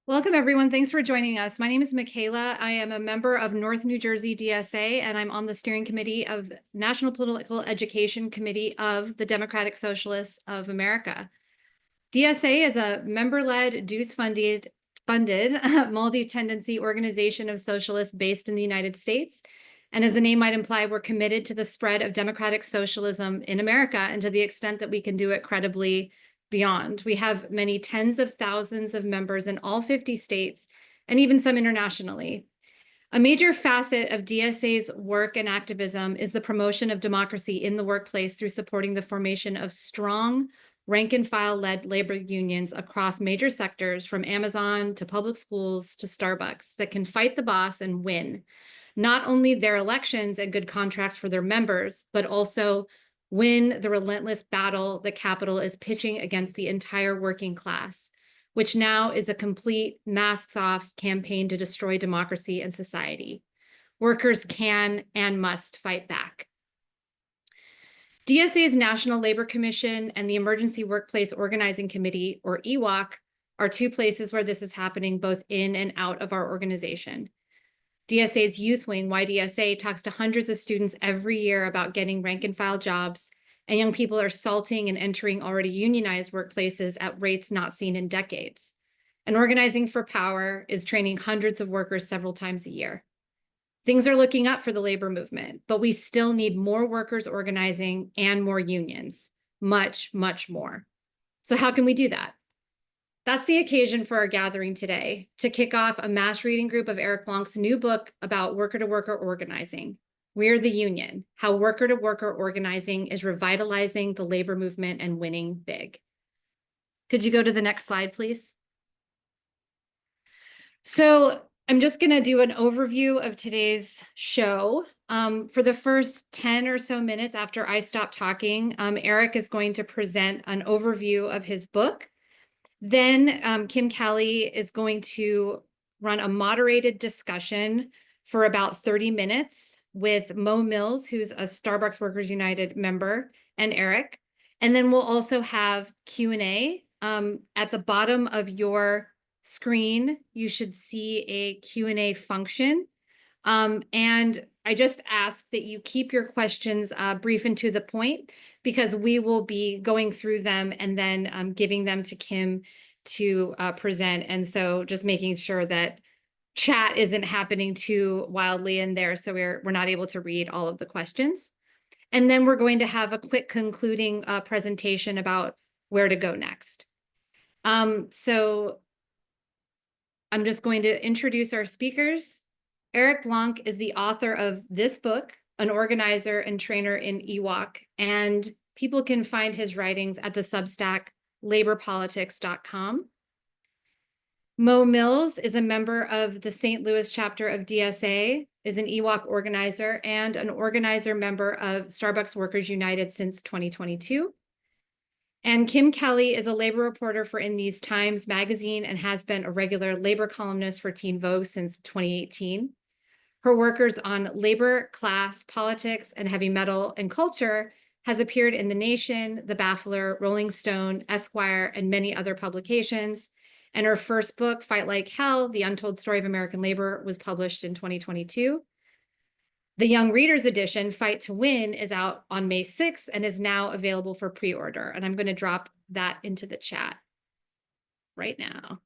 Welcome, everyone. Thanks for joining us. My name is Michaela. I am a member of North New Jersey DSA, and I'm on the steering committee of National Political Education Committee of the Democratic Socialists of America. DSA is a member-led, dues-funded multi-tendency organization of socialists based in the United States. And as the name might imply, we're committed to the spread of democratic socialism in America and to the extent that we can do it credibly beyond. We have many tens of thousands of members in all 50 states and even some internationally. A major facet of DSA's work and activism is the promotion of democracy in the workplace through supporting the formation of strong rank-and-file-led labor unions across major sectors, from Amazon to public schools to Starbucks, that can fight the boss and win not only their elections and good contracts for their members, but also win the relentless battle that capital is pitching against the entire working class, which now is a complete masks-off campaign to destroy democracy and society. Workers can and must fight back. DSA's National Labor Commission and the Emergency Workplace Organizing Committee, or EWOC, are two places where this is happening both in and out of our organization. DSA's Youth Wing, YDSA, talks to hundreds of students every year about getting rank-and-file jobs, and young people are salting and entering already unionized workplaces at rates not seen in decades. And Organizing for Power is training hundreds of workers several times a year. Things are looking up for the labor movement, but we still need more workers organizing and more unions, much, much more. So how can we do that? That's the occasion for our gathering today, to kick off a mass reading group of Eric Blanc's new book about worker-to-worker organizing, We're the Union, How Worker-to-Worker Organizing is Revitalizing the Labor Movement and Winning Big. Could you go to the next slide, please? So I'm just going to do an overview of today's show. For the first 10 or so minutes after I stop talking, Eric is going to present an overview of his book. Then Kim Kelly is going to run a moderated discussion for about 30 minutes with Mo Mills, who's a Starbucks Workers United member, and Eric. And then we'll also have Q&A. At the bottom of your screen, you should see a Q&A function. And I just ask that you keep your questions brief and to the point, because we will be going through them and then giving them to Kim to present. And so just making sure that chat isn't happening too wildly in there, so we're not able to read all of the questions. And then we're going to have a quick concluding presentation about where to go next. So I'm just going to introduce our speakers. Eric Blanc is the author of this book, an organizer and trainer in EWOC, and people can find his writings at the Substack laborpolitics.com. Mo Mills is a member of the St. Louis chapter of DSA, is an EWOC organizer, and an organizer member of Starbucks Workers United since 2022. And Kim Kelly is a labor reporter for In These Times magazine and has been a regular labor columnist for Teen Vogue since 2018. Her workers on labor, class, politics, and heavy metal and culture has appeared in The Nation, The Baffler, Rolling Stone, Esquire, and many other publications. And her first book, Fight Like Hell, The Untold Story of American Labor, was published in 2022. The Young Readers edition, Fight to Win, is out on May 6th and is now available for pre-order. And I'm going to drop that into the chat right now.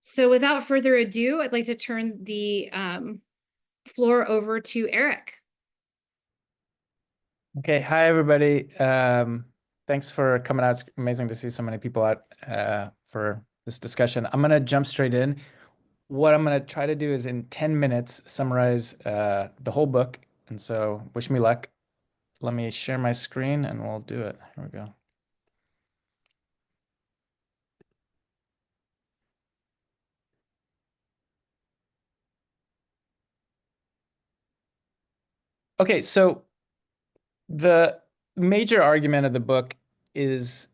So without further ado, I'd like to turn the floor over to Eric. Okay, hi everybody. Thanks for coming out. It's amazing to see so many people out for this discussion. I'm gonna jump straight in. What I'm gonna try to do is in 10 minutes summarize the whole book, and so wish me luck. Let me share my screen and we'll do it. Here we go. Okay, so the major argument of the book is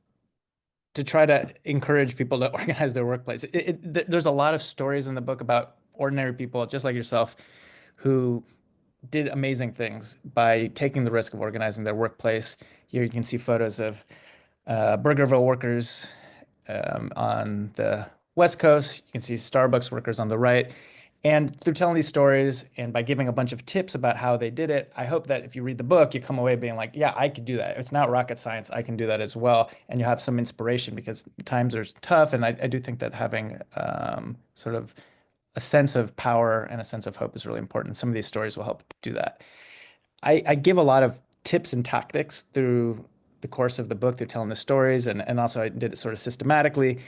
to try to encourage people to organize their workplace. There's a lot of stories in the book about ordinary people, just like yourself, who did amazing things by taking the risk of organizing their workplace. Here you can see photos of Burgerville workers on the West Coast. You can see Starbucks workers on the right. And through telling these stories and by giving a bunch of tips about how they did it, I hope that if you read the book, you come away being like, yeah, I could do that. It's not rocket science. I can do that as well. And you'll have some inspiration because times are tough. And I do think that having sort of a sense of power and a sense of hope is really important. Some of these stories will help do that. I give a lot of tips and tactics through the course of the book through telling the stories, and also I did it sort of systematically.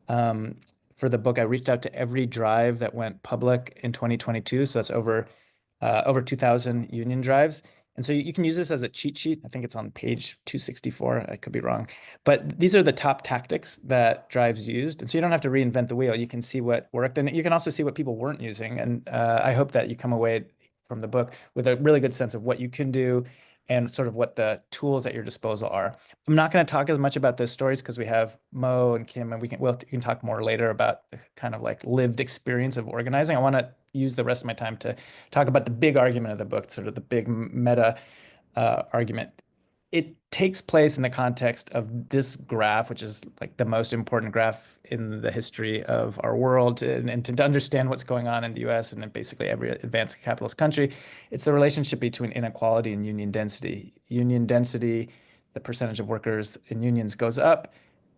Um, for the book, I reached out to every drive that went public in 2022, so that's over 2,000 union drives. And so you can use this as a cheat sheet. I think it's on page 264. I could be wrong. But these are the top tactics that drives used. And so you don't have to reinvent the wheel. You can see what worked. And you can also see what people weren't using. And I hope that you come away from the book with a really good sense of what you can do and sort of what the tools at your disposal are. I'm not going to talk as much about those stories because we have Mo and Kim, and we can talk more later about the kind of like lived experience of organizing. I want to use the rest of my time to talk about the big argument of the book, sort of the big meta argument. It takes place in the context of this graph, which is like the most important graph in the history of our world, and to understand what's going on in the US and in basically every advanced capitalist country. It's the relationship between inequality and union density. Union density, the percentage of workers in unions goes up,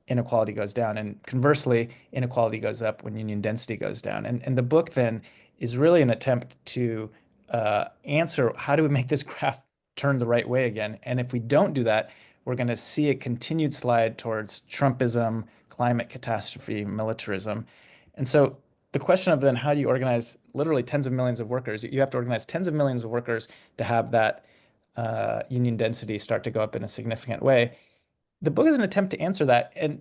inequality goes down. And conversely, inequality goes up when union density goes down. And the book then is really an attempt to answer how do we make this graph turn the right way again? And if we don't do that, we're going to see a continued slide towards Trumpism, climate catastrophe, militarism. And so the question of then how do you organize literally tens of millions of workers? You have to organize tens of millions of workers to have that union density start to go up in a significant way. The book is an attempt to answer that. And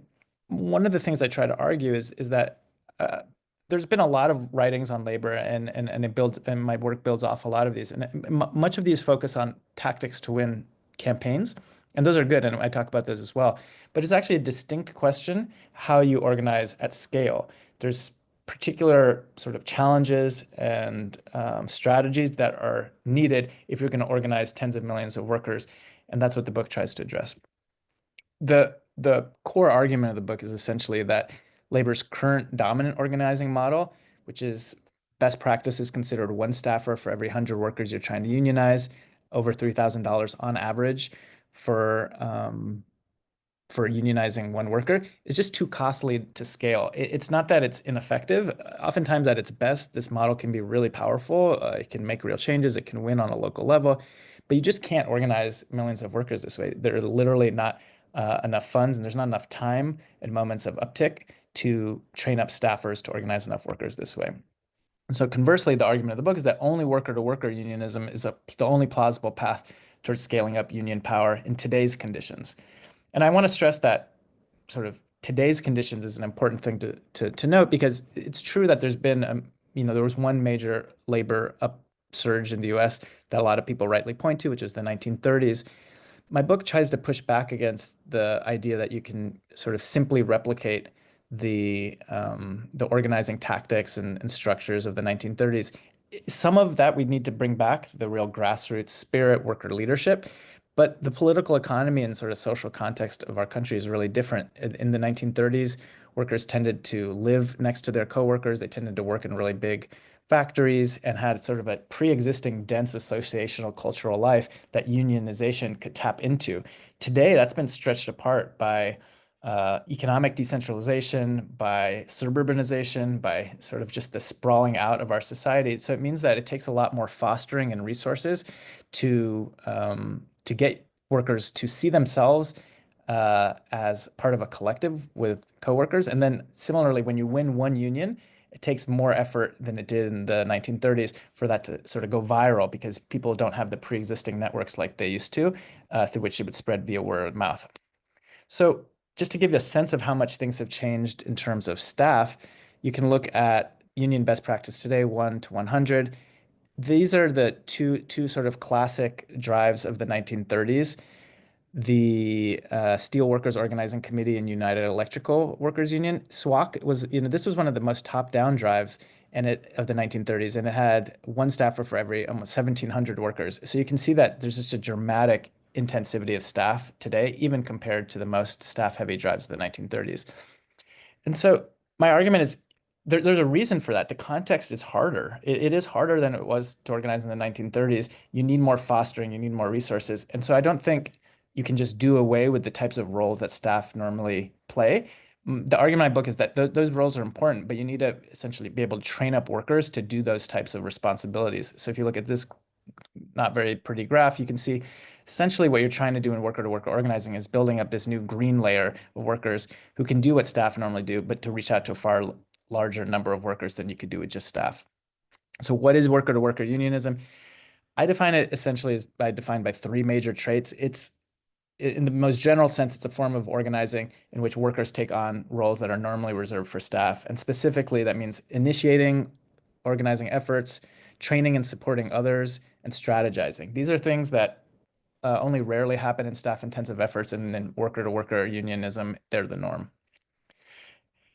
one of the things I try to argue is that uh, there's been a lot of writings on labor, and it builds, and my work builds off a lot of these. And much of these focus on tactics to win campaigns, and those are good, and I talk about those as well. But it's actually a distinct question how you organize at scale. There's particular sort of challenges and strategies that are needed if you're going to organize tens of millions of workers, and that's what the book tries to address. The core argument of the book is essentially that labor's current dominant organizing model, which is best practice is considered one staffer for every 100 workers you're trying to unionize, over $3,000 on average for for unionizing one worker, is just too costly to scale. It's not that it's ineffective. Oftentimes, at its best, this model can be really powerful. It can make real changes. It can win on a local level, but you just can't organize millions of workers this way. There are literally not enough funds, and there's not enough time at moments of uptick to train up staffers to organize enough workers this way. And so conversely, the argument of the book is that only worker-to-worker unionism is the only plausible path towards scaling up union power in today's conditions. And I want to stress that sort of today's conditions is an important thing to note because it's true that there's been, there was one major labor upsurge in the US that a lot of people rightly point to, which is the 1930s. My book tries to push back against the idea that you can sort of simply replicate the organizing tactics and structures of the 1930s. Some of that we need to bring back, the real grassroots spirit, worker leadership. But the political economy and sort of social context of our country is really different. In the 1930s, workers tended to live next to their coworkers. They tended to work in really big factories and had sort of a pre-existing dense associational cultural life that unionization could tap into. Today, that's been stretched apart by economic decentralization, by suburbanization, by sort of just the sprawling out of our society. So it means that it takes a lot more fostering and resources to get workers to see themselves as part of a collective with coworkers. And then similarly, when you win one union, it takes more effort than it did in the 1930s for that to sort of go viral because people don't have the pre-existing networks like they used to, through which it would spread via word of mouth. So just to give you a sense of how much things have changed in terms of staff, you can look at union best practice today, 1 to 100. These are the two sort of classic drives of the 1930s. The Steel Workers Organizing Committee and United Electrical Workers Union. SWOC was, this was one of the most top-down drives of the 1930s, and it had one staffer for every almost 1,700 workers. So you can see that there's just a dramatic intensivity of staff today, even compared to the most staff-heavy drives of the 1930s. And so my argument is there's a reason for that. The context is harder. It is harder than it was to organize in the 1930s. You need more fostering, you need more resources. And so I don't think you can just do away with the types of roles that staff normally play. The argument in my book is that those roles are important, but you need to essentially be able to train up workers to do those types of responsibilities. So if you look at this not very pretty graph, you can see essentially what you're trying to do in worker-to-worker organizing is building up this new green layer of workers who can do what staff normally do, but to reach out to a far larger number of workers than you could do with just staff. So what is worker-to-worker unionism? I define it essentially as defined by three major traits. It's in the most general sense, it's a form of organizing in which workers take on roles that are normally reserved for staff. And specifically, that means initiating organizing efforts, training and supporting others, and strategizing. These are things that only rarely happen in staff-intensive efforts, and in worker-to-worker unionism, they're the norm.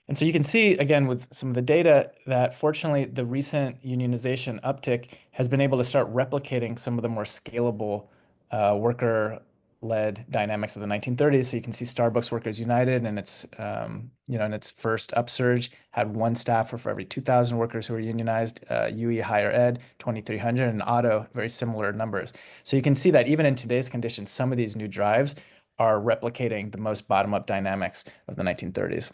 And so you can see, again, with some of the data that fortunately the recent unionization uptick has been able to start replicating some of the more scalable worker-led dynamics of the 1930s. So you can see Starbucks Workers United and its, in its first upsurge had one staffer for every 2,000 workers who were unionized. UE Higher Ed, 2,300, and Auto, very similar numbers. So you can see that even in today's conditions, some of these new drives are replicating the most bottom-up dynamics of the 1930s.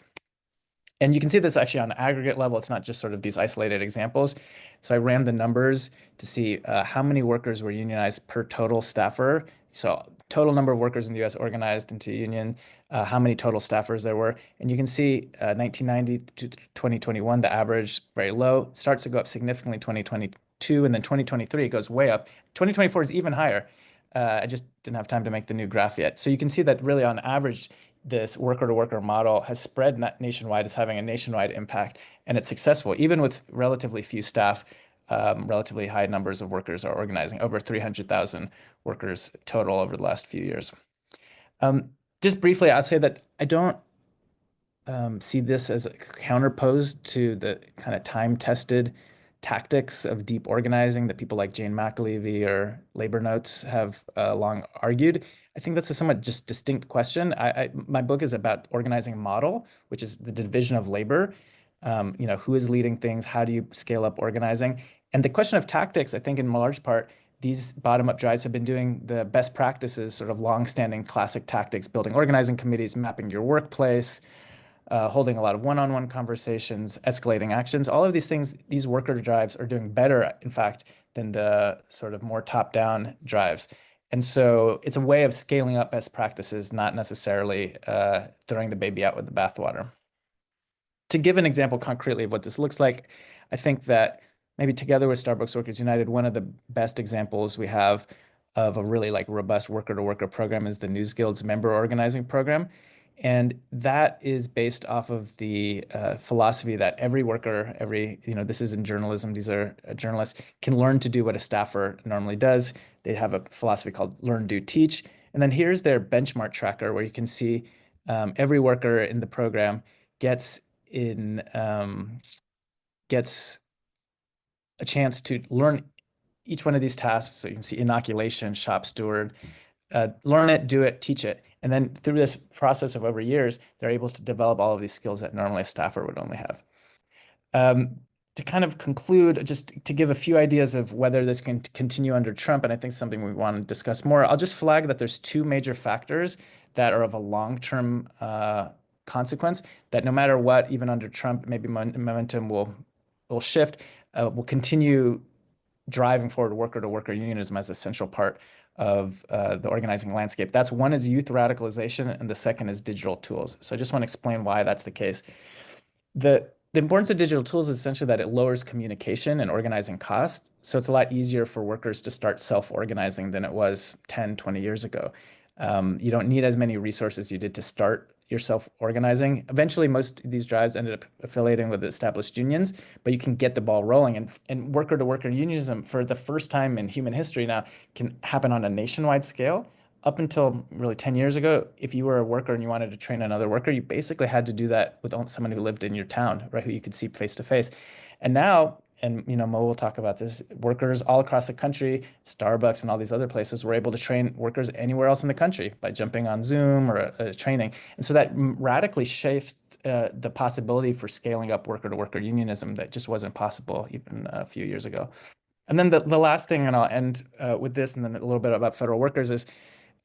And you can see this actually on an aggregate level. It's not just sort of these isolated examples. So I ran the numbers to see how many workers were unionized per total staffer. So total number of workers in the US organized into union, how many total staffers there were. And you can see 1990 to 2021, the average very low, starts to go up significantly in 2022, and then 2023 it goes way up. 2024 is even higher. I just didn't have time to make the new graph yet. So you can see that really on average, this worker-to-worker model has spread nationwide. It's having a nationwide impact, and it's successful. Even with relatively few staff, relatively high numbers of workers are organizing, over 300,000 workers total over the last few years. Just briefly, I'll say that I don't see this as a counterposed to the kind of time-tested tactics of deep organizing that people like Jane McAlevey or Labor Notes have long argued. I think that's a somewhat just distinct question. My book is about organizing model, which is the division of labor. Who is leading things? How do you scale up organizing? And the question of tactics, I think in large part, these bottom-up drives have been doing the best practices, sort of long-standing classic tactics, building organizing committees, mapping your workplace, holding a lot of one-on-one conversations, escalating actions. All of these things, these worker drives are doing better, in fact, than the sort of more top-down drives. And so it's a way of scaling up best practices, not necessarily throwing the baby out with the bathwater. To give an example concretely of what this looks like, I think that maybe together with Starbucks Workers United, one of the best examples we have of a really robust worker-to-worker program is the News Guild's member organizing program. And that is based off of the philosophy that every worker, this is in journalism, these are journalists, can learn to do what a staffer normally does. They have a philosophy called learn, do, teach. And then here's their benchmark tracker where you can see every worker in the program gets a chance to learn each one of these tasks. So you can see inoculation, shop steward, learn it, do it, teach it. And then through this process of over years, they're able to develop all of these skills that normally a staffer would only have. To kind of conclude, just to give a few ideas of whether this can continue under Trump, and I think something we want to discuss more, I'll just flag that there's two major factors that are of a long-term consequence that no matter what, even under Trump, maybe momentum will shift, will continue driving forward worker-to-worker unionism as a central part of the organizing landscape. That's one is youth radicalization, and the second is digital tools. So I just want to explain why that's the case. The importance of digital tools is essentially that it lowers communication and organizing costs. So it's a lot easier for workers to start self-organizing than it was 10, 20 years ago. You don't need as many resources you did to start yourself organizing. Eventually, most of these drives ended up affiliating with established unions, but you can get the ball rolling. And worker-to-worker unionism, for the first time in human history now, can happen on a nationwide scale. Up until really 10 years ago, if you were a worker and you wanted to train another worker, you basically had to do that with someone who lived in your town, right, who you could see face to face. And now, and Mo will talk about this, workers all across the country, Starbucks and all these other places were able to train workers anywhere else in the country by jumping on Zoom or a training. And so that radically shifts the possibility for scaling up worker-to-worker unionism that just wasn't possible even a few years ago. And then the last thing, and I'll end with this, and then a little bit about federal workers, is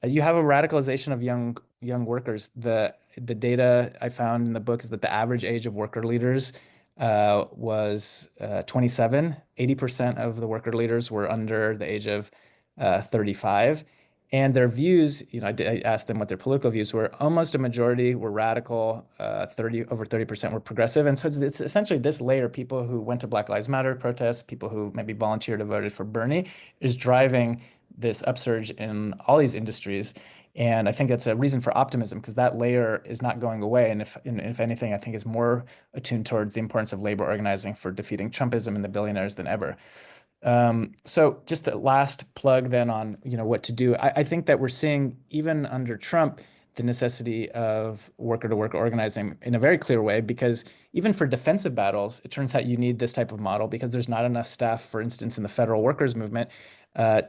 you have a radicalization of young workers. The data I found in the book is that the average age of worker leaders was 27. 80% of the worker leaders were under the age of 35. And their views, I asked them what their political views were. Almost a majority were radical, over 30% were progressive. And so it's essentially this layer, people who went to Black Lives Matter protests, people who maybe volunteered or voted for Bernie, is driving this upsurge in all these industries. And I think that's a reason for optimism because that layer is not going away. And if anything, I think is more attuned towards the importance of labor organizing for defeating Trumpism and the billionaires than ever. So just a last plug then on, what to do. I think that we're seeing, even under Trump, the necessity of worker-to-worker organizing in a very clear way, because even for defensive battles, it turns out you need this type of model because there's not enough staff, for instance, in the federal workers movement,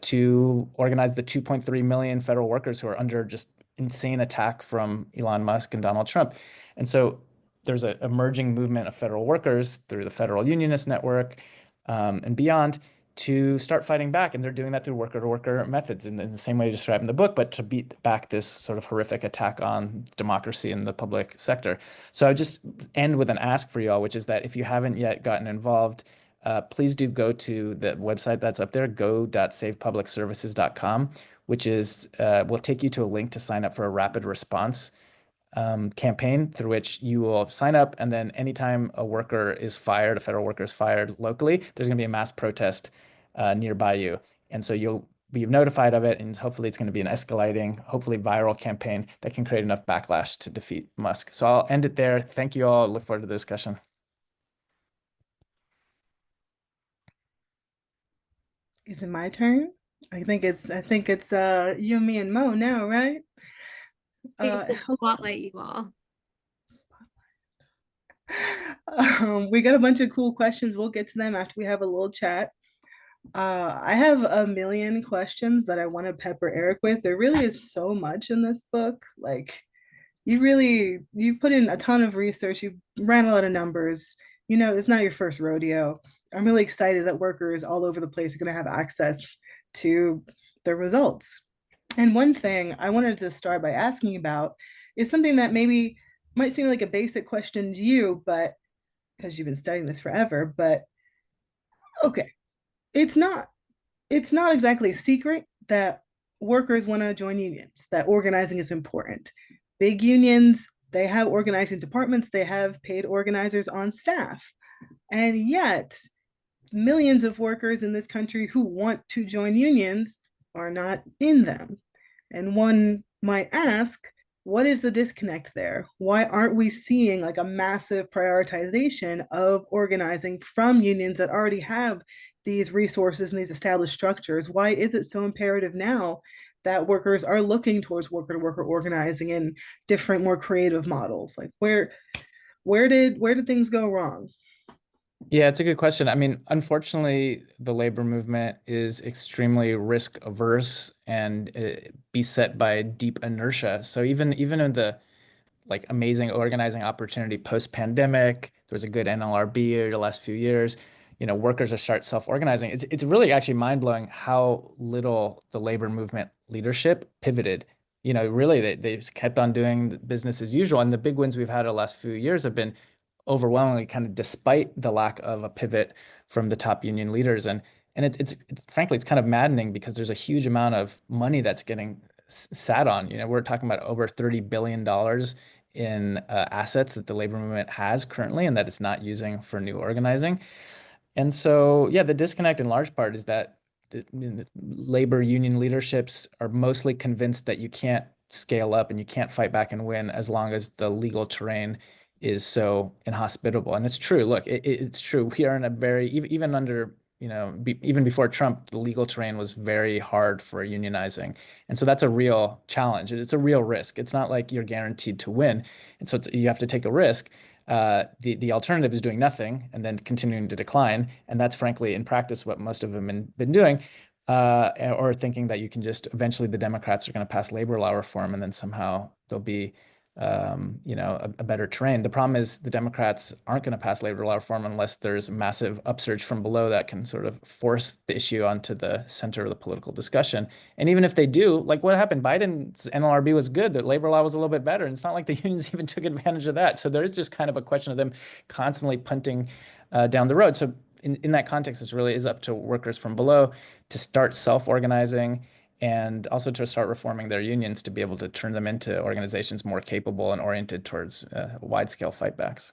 to organize the 2.3 million federal workers who are under just insane attack from Elon Musk and Donald Trump. And so there's an emerging movement of federal workers through the Federal Unionist Network and beyond to start fighting back. And they're doing that through worker-to-worker methods in the same way described in the book, but to beat back this sort of horrific attack on democracy in the public sector. So I just end with an ask for y'all, which is that if you haven't yet gotten involved, please do go to the website that's up there, go.savepublicservices.com, which will take you to a link to sign up for a rapid response campaign through which you will sign up, and then anytime a worker is fired, a federal worker is fired locally, there's going to be a mass protest nearby you. And so you'll be notified of it, and hopefully it's going to be an escalating, hopefully viral campaign that can create enough backlash to defeat Musk. So I'll end it there. Thank you all. Look forward to the discussion. Is it my turn? I think it's you, me, and Mo now, right? Spotlight you all. We got a bunch of cool questions. We'll get to them after we have a little chat. I have a million questions that I want to pepper Eric with. There really is so much in this book. Like, you put in a ton of research. You ran a lot of numbers. It's not your first rodeo. I'm really excited that workers all over the place are going to have access to the results. And one thing I wanted to start by asking about is something that maybe might seem like a basic question to you, but because you've been studying this forever, but okay, it's not exactly a secret that workers want to join unions, that organizing is important. Big unions, they have organizing departments, they have paid organizers on staff. And yet, millions of workers in this country who want to join unions are not in them. And one might ask, what is the disconnect there? Why aren't we seeing like a massive prioritization of organizing from unions that already have these resources and these established structures? Why is it so imperative now that workers are looking towards worker-to-worker organizing and different, more creative models? Like where did things go wrong? Yeah, it's a good question. I mean, unfortunately, the labor movement is extremely risk averse and beset by deep inertia. So even in the amazing organizing opportunity post-pandemic, there was a good NLRB over the last few years. Workers are start self-organizing. It's really actually mind-blowing how little the labor movement leadership pivoted. Really they just kept on doing business as usual. And the big wins we've had the last few years have been overwhelmingly kind of despite the lack of a pivot from the top union leaders. And it's frankly, it's kind of maddening because there's a huge amount of money that's getting sat on. We're talking about over $30 billion in assets that the labor movement has currently and that it's not using for new organizing. And so, yeah, the disconnect in large part is that the labor union leaderships are mostly convinced that you can't scale up and you can't fight back and win as long as the legal terrain is so inhospitable. And it's true. Look, it's true. We are in a very, even under, even before Trump, the legal terrain was very hard for unionizing. And so that's a real challenge. It's a real risk. It's not like you're guaranteed to win. And so you have to take a risk. The alternative is doing nothing and then continuing to decline. And that's frankly, in practice, what most of them have been doing. Or thinking that you can just eventually the Democrats are going to pass labor law reform and then somehow there'll be a better terrain. The problem is the Democrats aren't going to pass labor law reform unless there's massive upsurge from below that can sort of force the issue onto the center of the political discussion. And even if they do, like what happened, Biden's NLRB was good, the labor law was a little bit better, and it's not like the unions even took advantage of that. So there is just kind of a question of them constantly punting down the road. So in that context, it really is up to workers from below to start self-organizing and also to start reforming their unions to be able to turn them into organizations more capable and oriented towards wide-scale fightbacks.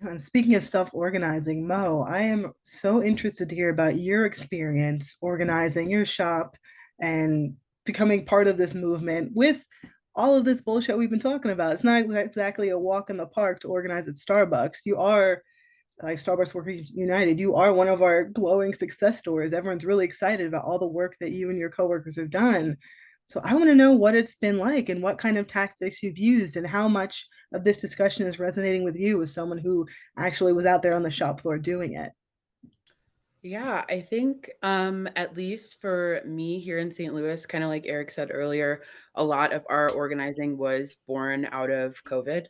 And speaking of self-organizing, Mo, I am so interested to hear about your experience organizing your shop and becoming part of this movement with all of this bullshit we've been talking about. It's not exactly a walk in the park to organize at Starbucks. You are like Starbucks Workers United, you are one of our glowing success stories. Everyone's really excited about all the work that you and your coworkers have done. So I want to know what it's been like and what kind of tactics you've used and how much of this discussion is resonating with you as someone who actually was out there on the shop floor doing it. Yeah, I think at least for me here in St. Louis, kind of like Eric said earlier, a lot of our organizing was born out of COVID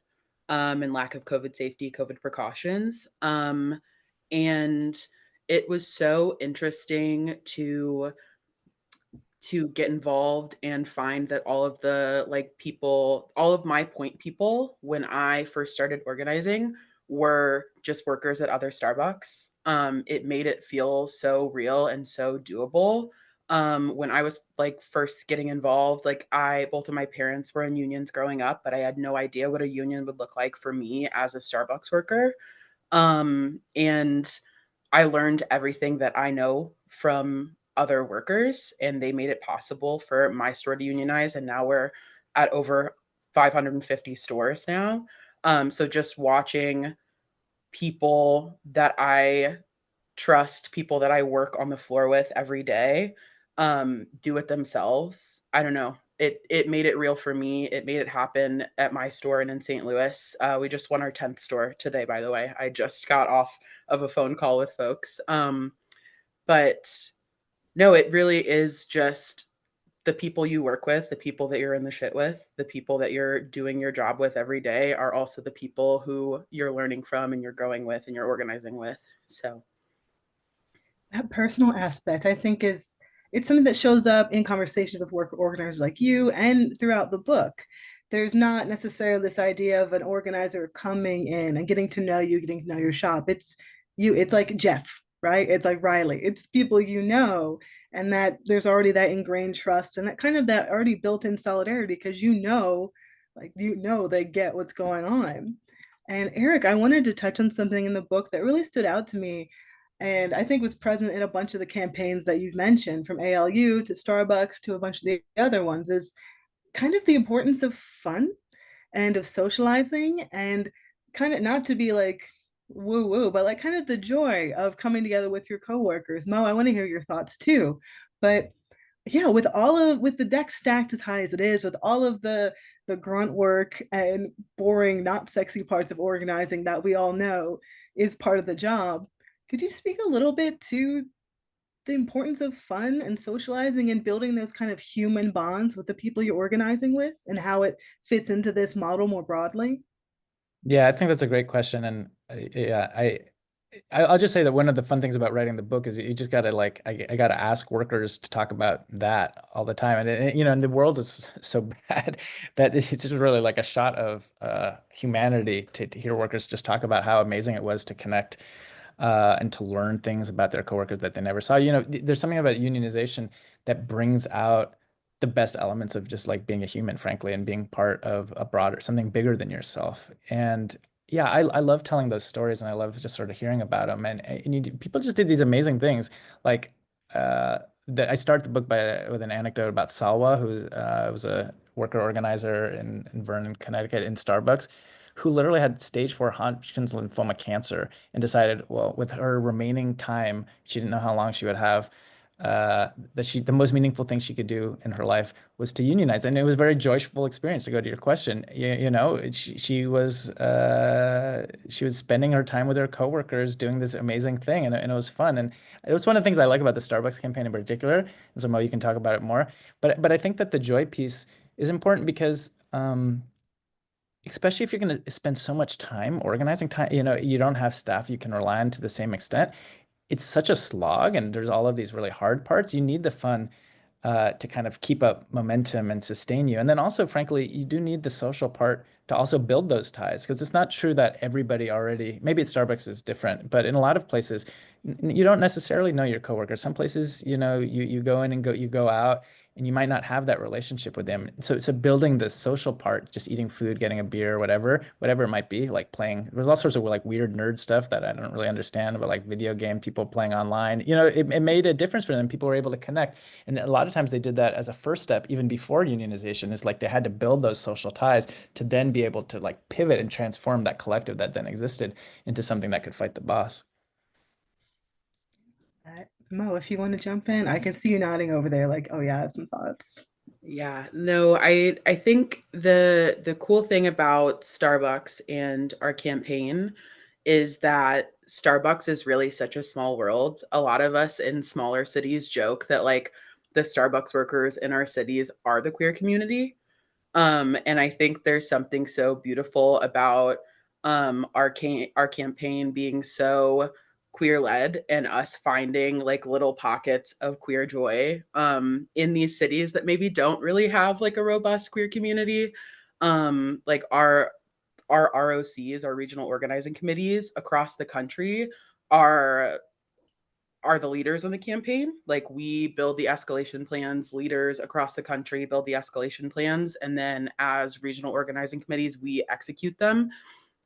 and lack of COVID safety, COVID precautions. And it was so interesting to get involved and find that all of the like people, all of my point people when I first started organizing were just workers at other Starbucks. It made it feel so real and so doable. When I was like first getting involved, like both of my parents were in unions growing up, but I had no idea what a union would look like for me as a Starbucks worker. And I learned everything that I know from other workers, and they made it possible for my store to unionize. And now we're at over 550 stores now. So just watching people that I trust, people that I work on the floor with every day, do it themselves. I don't know. It made it real for me. It made it happen at my store and in St. Louis. We just won our 10th store today, by the way. I just got off of a phone call with folks. But no, it really is just the people you work with, the people that you're in the shit with, the people that you're doing your job with every day are also the people who you're learning from and you're growing with and you're organizing with. So That personal aspect, I think, is it's something that shows up in conversations with work organizers like you and throughout the book. There's not necessarily this idea of an organizer coming in and getting to know you, getting to know your shop. It's you, it's like Jeff, right? It's like Riley. It's people you know, and that there's already that ingrained trust and that kind of that already built-in solidarity because like they get what's going on. And Eric, I wanted to touch on something in the book that really stood out to me and I think was present in a bunch of the campaigns that you've mentioned, from ALU to Starbucks to a bunch of the other ones, is kind of the importance of fun and of socializing and kind of not to be like woo woo, but like kind of the joy of coming together with your coworkers. Mo, I want to hear your thoughts too. But yeah, with the deck stacked as high as it is, with all of the grunt work and boring, not sexy parts of organizing that we all know is part of the job, could you speak a little bit to the importance of fun and socializing and building those kind of human bonds with the people you're organizing with and how it fits into this model more broadly? Yeah, I think that's a great question, and yeah, I'll just say that one of the fun things about writing the book is that you just gotta like I gotta ask workers to talk about that all the time, and and the world is so bad that it's just really like a shot of humanity to hear workers just talk about how amazing it was to connect and to learn things about their coworkers that they never saw. There's something about unionization that brings out the best elements of just like being a human, frankly, and being part of a broader, something bigger than yourself. And yeah, I love telling those stories and I love just sort of hearing about them. People just did these amazing things. Like, I start the book with an anecdote about Salwa, who was a worker organizer in Vernon, Connecticut, in Starbucks, who literally had stage 4 Hodgkin's lymphoma cancer and decided, well, with her remaining time, she didn't know how long she would have. the most meaningful thing she could do in her life was to unionize, and it was a very joyful experience. To go to your question, you know, she was spending her time with her coworkers doing this amazing thing, and it was fun. And it was one of the things I like about the Starbucks campaign in particular. And so Mo, you can talk about it more. But I think that the joy piece is important because especially if you're going to spend so much time organizing time, you know, you don't have staff you can rely on to the same extent. It's such a slog, and there's all of these really hard parts. You need the fun to kind of keep up momentum and sustain you. And then also, frankly, you do need the social part to also build those ties, because it's not true that everybody already, maybe at Starbucks is different, but in a lot of places, you don't necessarily know your coworkers. Some places, you know, you go in and you go out, and you might not have that relationship with them. So building the social part, just eating food, getting a beer, whatever it might be, like playing. There's all sorts of like weird nerd stuff that I don't really understand, but like video game people playing online. You know, it made a difference for them. People were able to connect. And a lot of times they did that as a first step, even before unionization, is like they had to build those social ties to then be able to like pivot and transform that collective that then existed into something that could fight the boss. Mo, if you want to jump in, I can see you nodding over there, like, oh yeah, I have some thoughts. Yeah, no, I think the cool thing about Starbucks and our campaign is that Starbucks is really such a small world. A lot of us in smaller cities joke that like the Starbucks workers in our cities are the queer community. And I think there's something so beautiful about our campaign being so queer led and us finding like little pockets of queer joy in these cities that maybe don't really have like a robust queer community. Like our ROCs, our regional organizing committees across the country are are the leaders in the campaign. Like we build the escalation plans, leaders across the country build the escalation plans, and then as regional organizing committees, we execute them.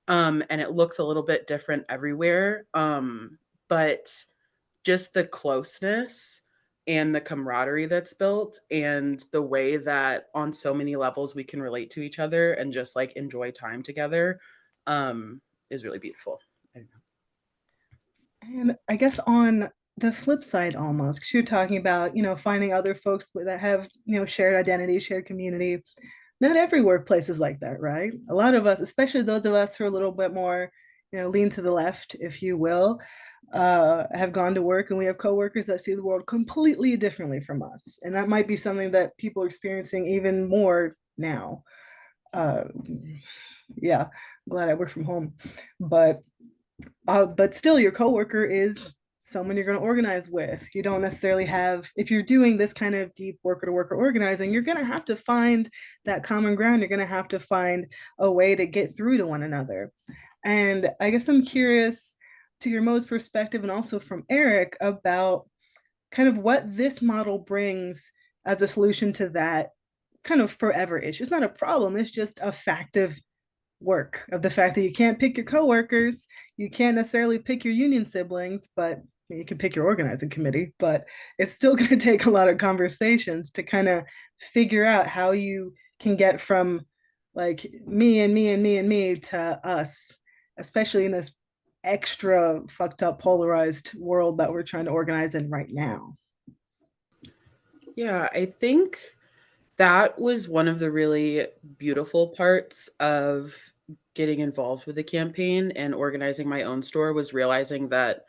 And it looks a little bit different everywhere. But just the closeness and the camaraderie that's built and the way that on so many levels we can relate to each other and just like enjoy time together is really beautiful. I don't know. And I guess on the flip side, almost, because you're talking about, finding other folks that have, shared identity, shared community. Not every workplace is like that, right? A lot of us, especially those of us who are a little bit more, lean to the left, if you will, have gone to work and we have coworkers that see the world completely differently from us. And that might be something that people are experiencing even more now. Uh, yeah, I'm glad I work from home. But still, your coworker is someone you're going to organize with. You don't necessarily have, if you're doing this kind of deep worker to worker organizing, you're going to have to find that common ground. You're going to have to find a way to get through to one another. And I guess I'm curious to your Mo's perspective and also from Eric about kind of what this model brings as a solution to that kind of forever issue. It's not a problem, it's just a fact of work, of the fact that you can't pick your coworkers, you can't necessarily pick your union siblings, but you can pick your organizing committee, but it's still going to take a lot of conversations to kind of figure out how you can get from like me and me and me and me to us, especially in this extra fucked up polarized world that we're trying to organize in right now. Yeah, I think that was one of the really beautiful parts of getting involved with the campaign and organizing my own store was realizing that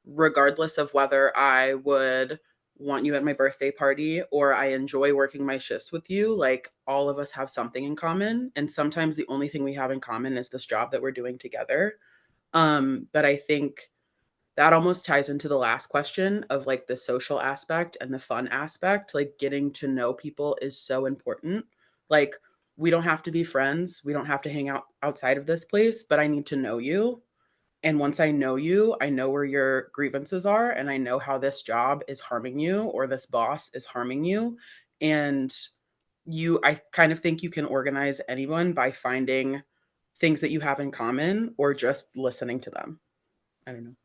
regardless of whether I would want you at my birthday party or I enjoy working my shifts with you, like all of us have something in common. And sometimes the only thing we have in common is this job that we're doing together. But I think that almost ties into the last question of like the social aspect and the fun aspect. Like getting to know people is so important. Like we don't have to be friends, we don't have to hang out outside of this place, but I need to know you. And once I know you, I know where your grievances are and I know how this job is harming you or this boss is harming you. And I kind of think you can organize anyone by finding things that you have in common or just listening to them. I don't know.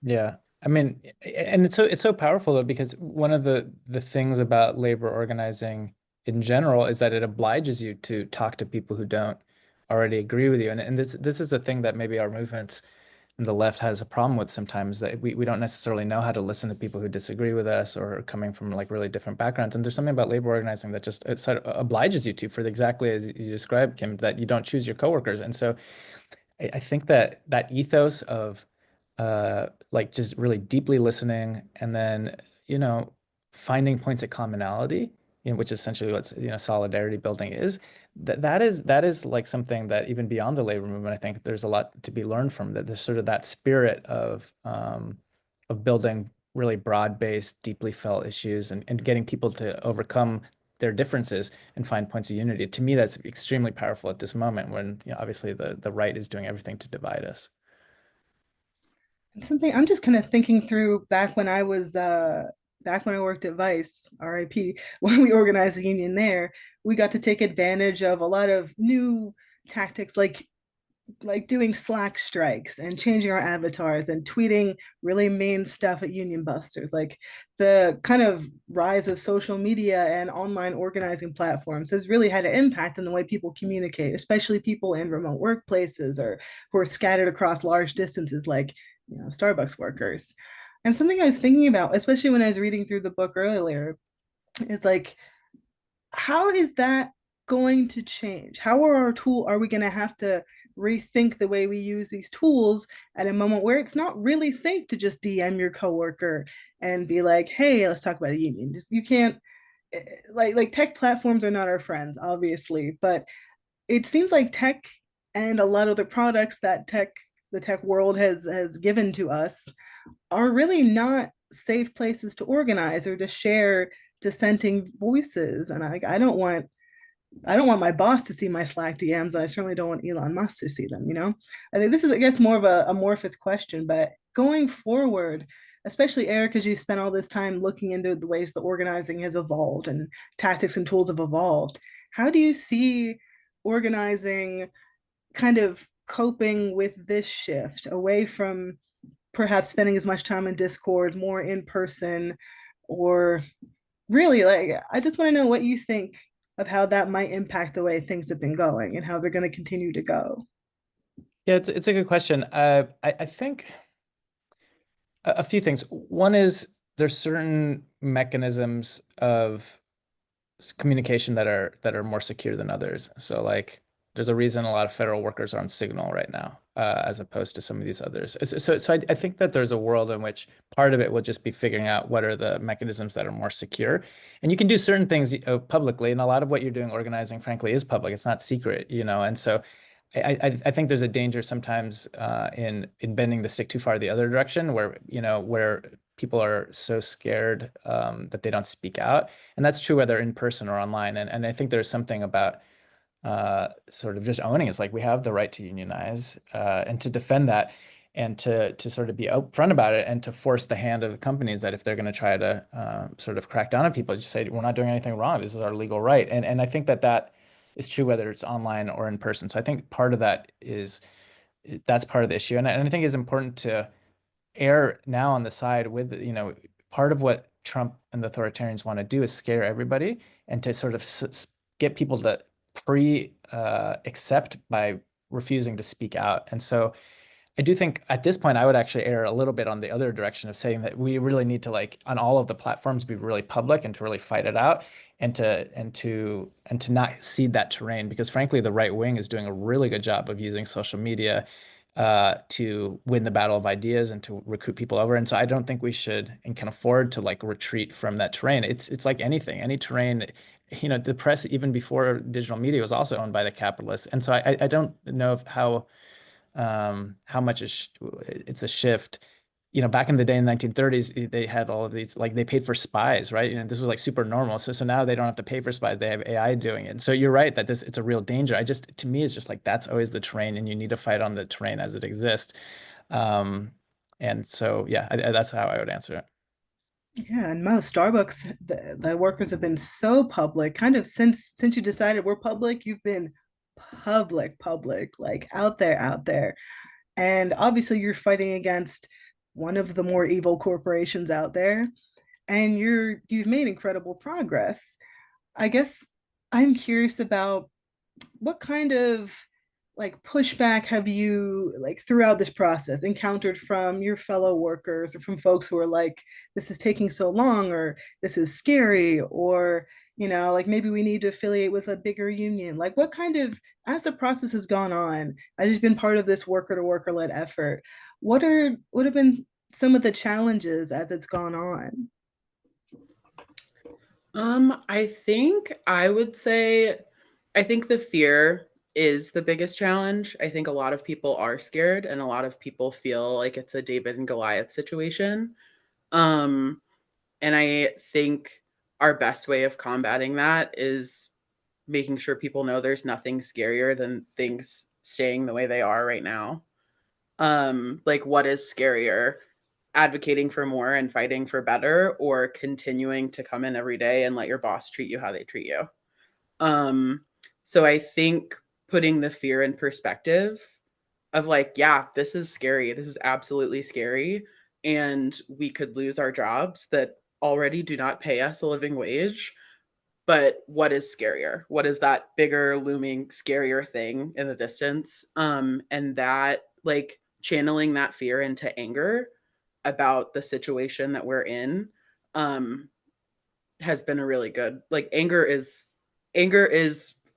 Yeah. I mean, and it's so powerful though, because one of the things about labor organizing in general is that it obliges you to talk to people who don't already agree with you. And this is a thing that maybe our movements and the left has a problem with sometimes, that we don't necessarily know how to listen to people who disagree with us or are coming from like really different backgrounds. And there's something about labor organizing that just it sort of obliges you to, for exactly as you described, Kim, that you don't choose your coworkers. And so I think that that ethos of like just really deeply listening, and then, you know, finding points of commonality, you know, which is essentially what, you know, solidarity building is, that is like something that even beyond the labor movement, I think there's a lot to be learned from. That there's sort of that spirit of building really broad-based, deeply felt issues, and getting people to overcome their differences and find points of unity. To me, that's extremely powerful at this moment when, you know, obviously the right is doing everything to divide us. And something I'm just kind of thinking through back when I worked at Vice, RIP, when we organized a union there, we got to take advantage of a lot of new tactics like doing Slack strikes and changing our avatars and tweeting really mean stuff at union busters. Like the kind of rise of social media and online organizing platforms has really had an impact on the way people communicate, especially people in remote workplaces or who are scattered across large distances, like, you know, Starbucks workers. And something I was thinking about, especially when I was reading through the book earlier, is like, how is that going to change? How are we going to have to rethink the way we use these tools at a moment where it's not really safe to just DM your coworker and be like, "Hey, let's talk about a union." Just, you can't like tech platforms are not our friends, obviously, but it seems like tech and a lot of the products that the tech world has given to us are really not safe places to organize or to share dissenting voices. And I don't want my boss to see my Slack DMs, and I certainly don't want Elon Musk to see them, you know? I think this is, I guess, more of a amorphous question, but going forward, especially Eric, as you spent all this time looking into the ways the organizing has evolved and tactics and tools have evolved, how do you see organizing kind of coping with this shift away from perhaps spending as much time in Discord, more in person, or really, like, I just want to know what you think of how that might impact the way things have been going and how they're going to continue to go. Yeah, it's a good question. I think a few things. One is there's certain mechanisms of communication that are more secure than others. So like there's a reason a lot of federal workers are on Signal right now, as opposed to some of these others. So I think that there's a world in which part of it will just be figuring out what are the mechanisms that are more secure. And you can do certain things publicly, and a lot of what you're doing organizing, frankly, is public. It's not secret, you know. And so I think there's a danger sometimes in bending the stick too far the other direction, where, you know, where people are so scared that they don't speak out. And that's true whether in person or online. And I think there's something about sort of just owning. It's like we have the right to unionize and to defend that, and to sort of be upfront about it, and to force the hand of the companies that if they're going to try to sort of crack down on people, just say we're not doing anything wrong. This is our legal right. And I think that that is true whether it's online or in person. So I think part of that is that's part of the issue. And I think it's important to err now on the side with, you know, part of what Trump and the authoritarians want to do is scare everybody, and to sort of get people to accept by refusing to speak out. And so I do think at this point I would actually err a little bit on the other direction of saying that we really need to, like, on all of the platforms, be really public and to really fight it out, and to not cede that terrain, because frankly the right wing is doing a really good job of using social media to win the battle of ideas and to recruit people over. And so I don't think we should and can afford to like retreat from that terrain. It's like anything, any terrain, you know, the press even before digital media was also owned by the capitalists. And so I don't know if how much it's a shift. You know, back in the day in the 1930s, they had all of these, like they paid for spies, right? You know, this was like super normal. So now they don't have to pay for spies. They have AI doing it. And so you're right that it's a real danger. To me, it's just like, that's always the terrain, and you need to fight on the terrain as it exists. Um, and so, yeah, that's how I would answer it. Yeah, and most Starbucks, the workers have been so public, kind of since you decided we're public, you've been public, like out there. And obviously you're fighting against one of the more evil corporations out there, and you've made incredible progress. I guess I'm curious about what kind of like pushback have you like throughout this process encountered from your fellow workers or from folks who are like, this is taking so long, or this is scary, or like maybe we need to affiliate with a bigger union? Like what kind of, as the process has gone on, as you've been part of this worker to worker led effort, what have been some of the challenges as it's gone on? I think I would say, I think the fear is the biggest challenge. I think a lot of people are scared and a lot of people feel like it's a David and Goliath situation. Um, and I think our best way of combating that is making sure people know there's nothing scarier than things staying the way they are right now. Like what is scarier? Advocating for more and fighting for better, or continuing to come in every day and let your boss treat you how they treat you. Um, so I think putting the fear in perspective of like, yeah, this is scary. This is absolutely scary. And we could lose our jobs that already do not pay us a living wage. But what is scarier? What is that bigger, looming, scarier thing in the distance? And that, like, channeling that fear into anger about the situation that we're in, um, has been a really good, like, anger is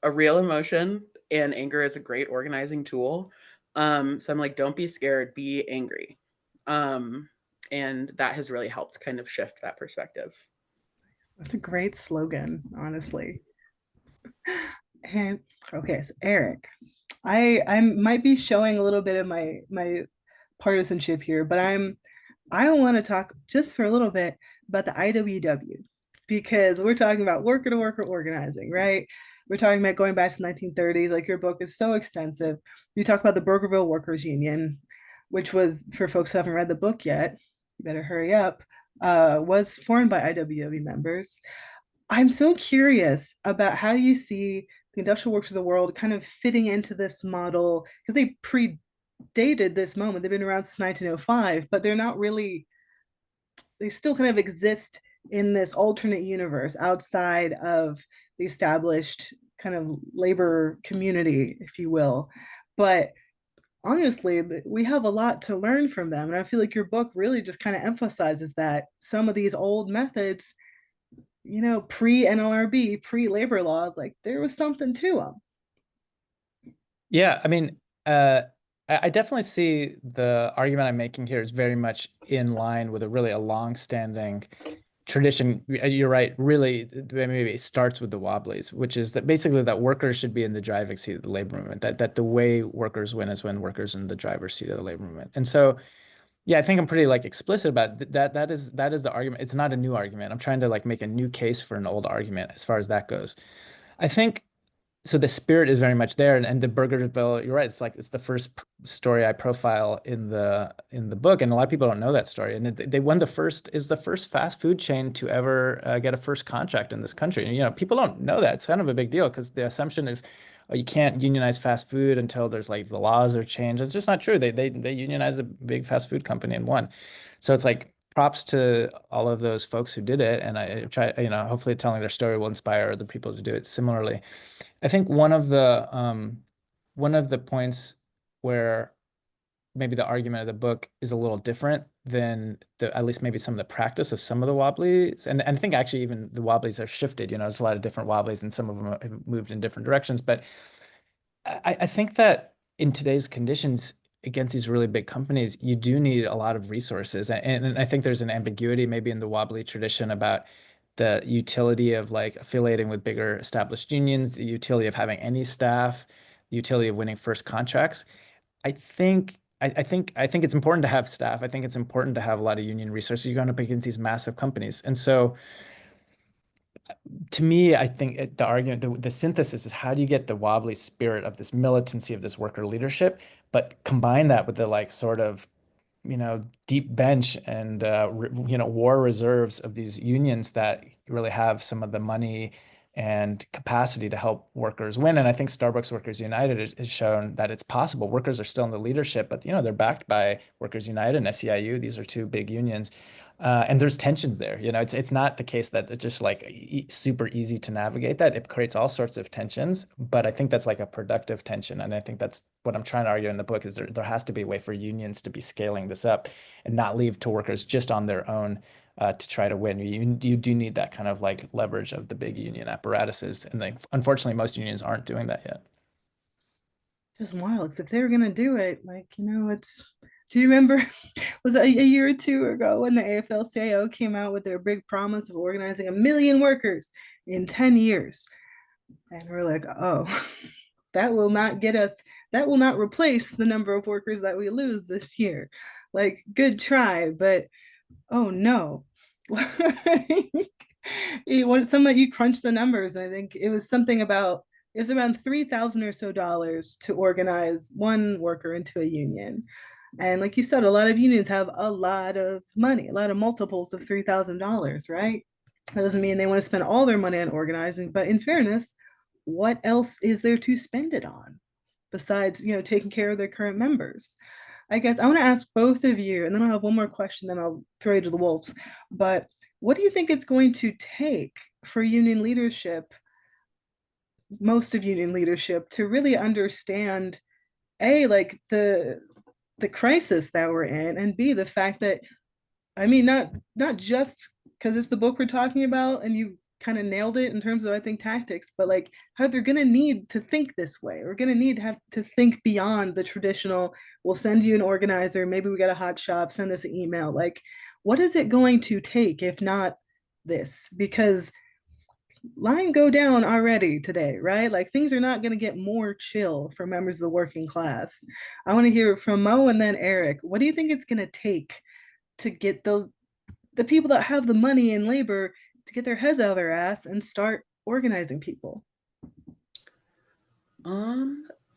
a real emotion, and anger is a great organizing tool. So I'm like, don't be scared, be angry. Um, and that has really helped kind of shift that perspective. That's a great slogan, honestly. And okay, so Eric, I might be showing a little bit of my partisanship here, but I want to talk just for a little bit about the IWW, because we're talking about worker to worker organizing, right? We're talking about going back to the 1930s. Like your book is so extensive. You talk about the Burgerville Workers Union, which was, for folks who haven't read the book yet, you better hurry up, was formed by IWW members. I'm so curious about how you see the industrial workers of the world kind of fitting into this model, because they predated this moment. They've been around since 1905, but they're not really, they still kind of exist in this alternate universe outside of the established kind of labor community, if you will. But honestly, we have a lot to learn from them. And I feel like your book really just kind of emphasizes that some of these old methods, pre NLRB, pre labor laws, like there was something to them. Yeah, I mean, uh, I definitely see the argument I'm making here is very much in line with a long-standing tradition. You're right, really, maybe it starts with the Wobblies, which is that basically that workers should be in the driving seat of the labor movement. That the way workers win is when workers are in the driver's seat of the labor movement. And so, yeah, I think I'm pretty like explicit about that. That is the argument. It's not a new argument. I'm trying to like make a new case for an old argument as far as that goes. I think so the spirit is very much there, and the Burgerville, you're right, it's like it's the first story I profile in the book, and a lot of people don't know that story. And they won the first is the first fast food chain to ever get a first contract in this country. And people don't know that. It's kind of a big deal because the assumption is, oh, you can't unionize fast food until there's like the laws are changed. It's just not true. They unionized a big fast food company and won. So it's like props to all of those folks who did it, and I try, hopefully telling their story will inspire other people to do it similarly. I think one of the points where maybe the argument of the book is a little different than at least maybe some of the practice of some of the Wobblies. And I think actually even the Wobblies have shifted, there's a lot of different Wobblies and some of them have moved in different directions. But I think that in today's conditions against these really big companies, you do need a lot of resources. And I think there's an ambiguity maybe in the Wobbly tradition about the utility of like affiliating with bigger established unions, the utility of having any staff, the utility of winning first contracts. I think it's important to have staff. I think it's important to have a lot of union resources. You're going up against these massive companies. And so to me, I think the argument, the synthesis is how do you get the wobbly spirit of this militancy of this worker leadership, but combine that with the like sort of deep bench and war reserves of these unions that really have some of the money and capacity to help workers win. And I think Starbucks Workers United has shown that it's possible. Workers are still in the leadership, but they're backed by Workers United and SEIU. These are two big unions. And there's tensions there. It's not the case that it's just like super easy to navigate that. It creates all sorts of tensions, but I think that's like a productive tension. And I think that's what I'm trying to argue in the book is there has to be a way for unions to be scaling this up and not leave to workers just on their own to try to win. You do need that kind of like leverage of the big union apparatuses. And unfortunately, most unions aren't doing that yet. Just wild. 'Cause if they were gonna do it, like, it's do you remember was it a year or two ago when the AFL-CIO came out with their big promise of organizing 1 million workers in 10 years? And we're like, oh, that will not get us, that will not replace the number of workers that we lose this year. Like, good try, but oh no. You crunch the numbers, and I think it was something about it was around $3,000 or so to organize one worker into a union. And like you said, a lot of unions have a lot of money, a lot of multiples of $3,000, right? That doesn't mean they want to spend all their money on organizing, but in fairness, what else is there to spend it on besides, taking care of their current members? I guess I want to ask both of you, and then I'll have one more question, then I'll throw you to the wolves. But what do you think it's going to take for union leadership, most of union leadership, to really understand like the crisis that we're in, and B, the fact that, I mean, not just because it's the book we're talking about and you kind of nailed it in terms of, I think, tactics, but like how they're going to need to think this way. We're going to need to have to think beyond the traditional, we'll send you an organizer, maybe we got a hot shop, send us an email. Like, what is it going to take if not this? Because line go down already today, right? Like, things are not going to get more chill for members of the working class. I want to hear from Mo and then Eric. What do you think it's going to take to get the people that have the money and labor to get their heads out of their ass and start organizing people?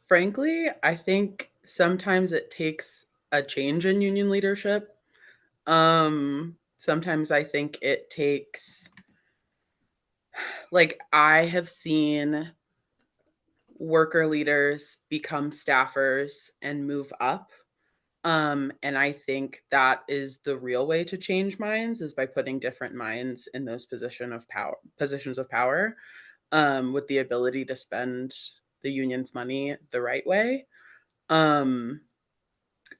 Frankly, I think sometimes it takes a change in union leadership. Sometimes I think it takes, like, I have seen worker leaders become staffers and move up. And I think that is the real way to change minds, is by putting different minds in those positions of power, with the ability to spend the union's money the right way. Um,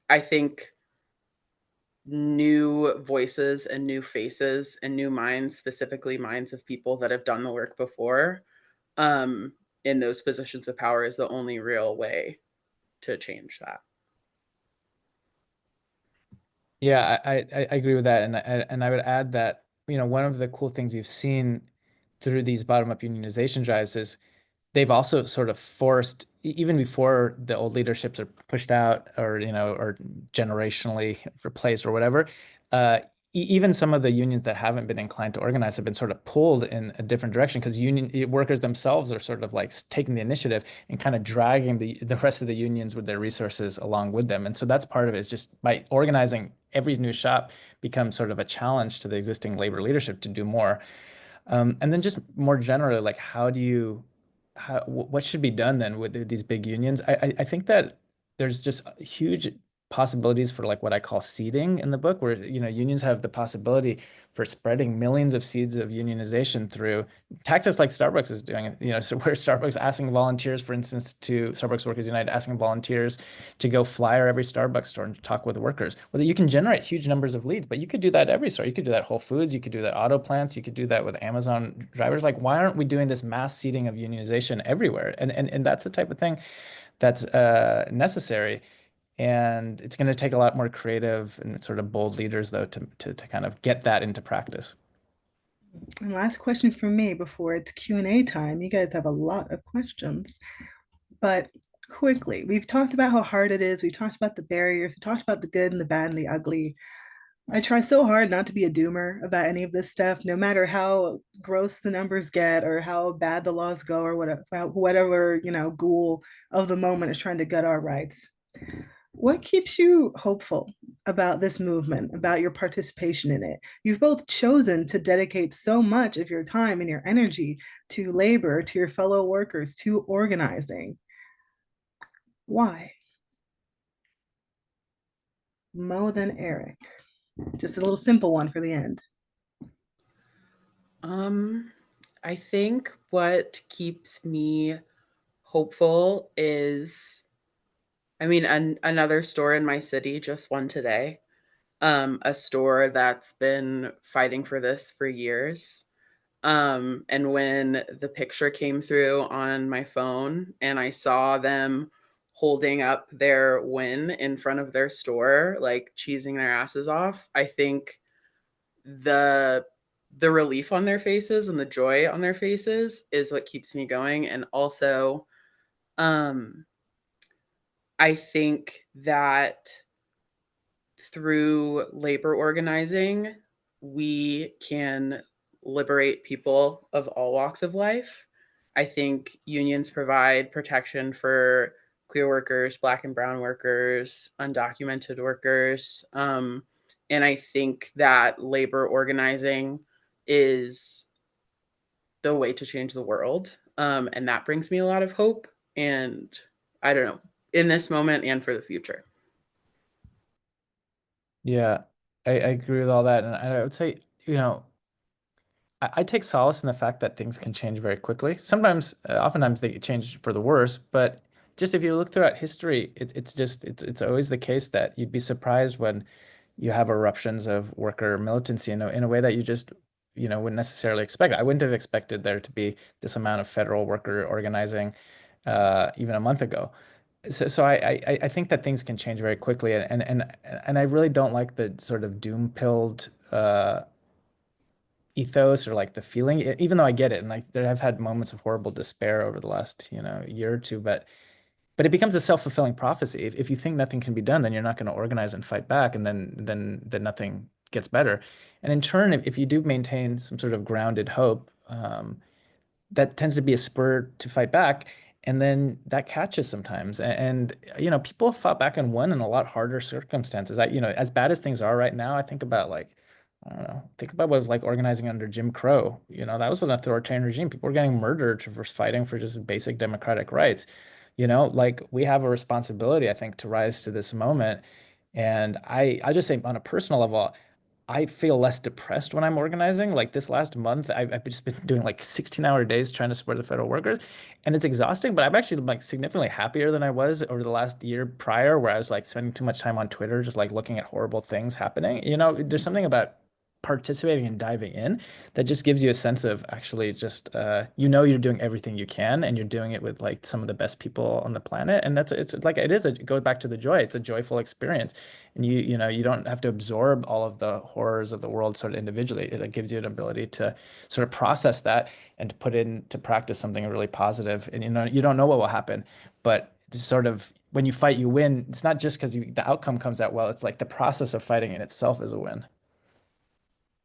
I think new voices and new faces and new minds, specifically minds of people that have done the work before, um, in those positions of power, is the only real way to change that. Yeah, I agree with that, and I would add that one of the cool things you've seen through these bottom-up unionization drives is they've also sort of forced, even before the old leaderships are pushed out or generationally replaced or whatever, even some of the unions that haven't been inclined to organize have been sort of pulled in a different direction because union workers themselves are sort of like taking the initiative and kind of dragging the rest of the unions with their resources along with them. And so that's part of it, is just by organizing, every new shop becomes sort of a challenge to the existing labor leadership to do more. And then just more generally, like what should be done then with these big unions? I think that there's just huge possibilities for like what I call seeding in the book, where unions have the possibility for spreading millions of seeds of unionization through tactics like Starbucks is doing. So where Starbucks asking volunteers, for instance, to Starbucks Workers United, asking volunteers to go flyer every Starbucks store and talk with workers. Whether you can generate huge numbers of leads, but you could do that every store. You could do that Whole Foods, you could do that auto plants, you could do that with Amazon drivers. Like, why aren't we doing this mass seeding of unionization everywhere? And that's the type of thing that's necessary. And it's going to take a lot more creative and sort of bold leaders, though, to kind of get that into practice. And last question for me before it's Q&A time. You guys have a lot of questions, but quickly, we've talked about how hard it is. We've talked about the barriers. We talked about the good and the bad and the ugly. I try so hard not to be a doomer about any of this stuff, no matter how gross the numbers get or how bad the laws go or whatever, ghoul of the moment is trying to gut our rights. What keeps you hopeful about this movement, about your participation in it? You've both chosen to dedicate so much of your time and your energy to labor, to your fellow workers, to organizing. Why? Mo, then Eric. Just a little simple one for the end. Um, I think what keeps me hopeful is, I mean, another store in my city just won today. A store that's been fighting for this for years. And when the picture came through on my phone and I saw them holding up their win in front of their store, like cheesing their asses off, I think the the relief on their faces and the joy on their faces is what keeps me going. And also, um, I think that through labor organizing, we can liberate people of all walks of life. I think unions provide protection for queer workers, Black and Brown workers, undocumented workers. And I think that labor organizing is the way to change the world. And that brings me a lot of hope. And I don't know, in this moment and for the future. Yeah, I agree with all that. And I would say, you know, I take solace in the fact that things can change very quickly. Sometimes, oftentimes they change for the worse, but just if you look throughout history, it's always the case that you'd be surprised when you have eruptions of worker militancy in a way that you just, wouldn't necessarily expect. I wouldn't have expected there to be this amount of federal worker organizing even a month ago. So I think that things can change very quickly, and I really don't like the sort of doom-pilled ethos or like the feeling, even though I get it, and like there have had moments of horrible despair over the last, year or two, but it becomes a self-fulfilling prophecy. If you think nothing can be done, then you're not going to organize and fight back, and then nothing gets better. And in turn, if you do maintain some sort of grounded hope, that tends to be a spur to fight back. And then that catches sometimes. And people have fought back and won in a lot harder circumstances. As bad as things are right now, I think about like, I don't know, think about what it was like organizing under Jim Crow. That was an authoritarian regime. People were getting murdered for fighting for just basic democratic rights. Like we have a responsibility, I think, to rise to this moment. And I just say on a personal level, I feel less depressed when I'm organizing. Like this last month, I've just been doing like 16-hour days trying to support the federal workers, and it's exhausting. But I'm actually like significantly happier than I was over the last year prior, where I was like spending too much time on Twitter, just like looking at horrible things happening. There's something about participating and diving in that just gives you a sense of actually just you're doing everything you can, and you're doing it with like some of the best people on the planet. And it's like it goes back to the joy. It's a joyful experience, and you don't have to absorb all of the horrors of the world sort of individually. It gives you an ability to sort of process that and to put into practice something really positive. And you don't know what will happen, but sort of when you fight, you win. It's not just because the outcome comes out well. It's like the process of fighting in itself is a win.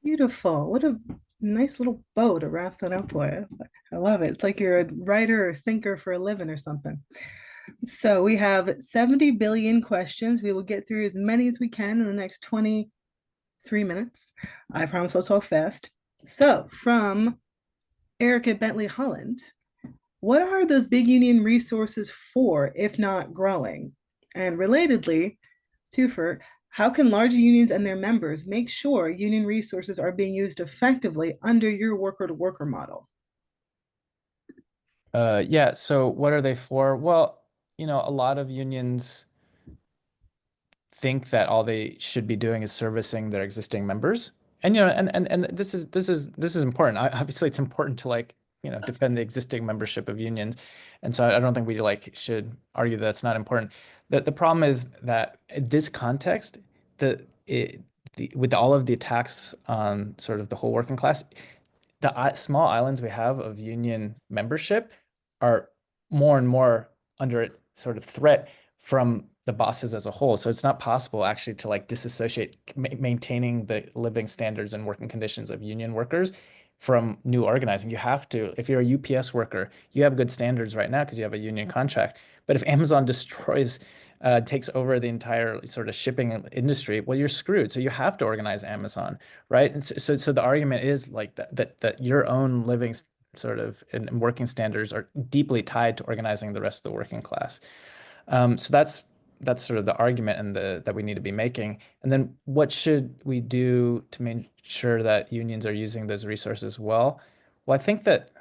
Beautiful. What a nice little bow to wrap that up with. I love it. It's like you're a writer or thinker for a living or something. So we have 70 billion questions. We will get through as many as we can in the next 23 minutes. I promise I'll talk fast. So from Eric at Bentley Holland, what are those big union resources for if not growing? And relatedly, twofer, how can larger unions and their members make sure union resources are being used effectively under your worker to worker model? Yeah, so what are they for? Well, a lot of unions think that all they should be doing is servicing their existing members. And this is important. Obviously, it's important to like, defend the existing membership of unions. And so I don't think we like should argue that it's not important. The problem is that in this context, with all of the attacks on sort of the whole working class, the small islands we have of union membership are more and more under sort of threat from the bosses as a whole. So it's not possible actually to like disassociate maintaining the living standards and working conditions of union workers from new organizing. You have to, if you're a UPS worker, you have good standards right now because you have a union contract. But if Amazon destroys, takes over the entire sort of shipping industry, well, you're screwed. So you have to organize Amazon, right? And so the argument is like that your own living sort of and working standards are deeply tied to organizing the rest of the working class. So that's sort of the argument and that we need to be making. And then what should we do to make sure that unions are using those resources well? Well, I think that,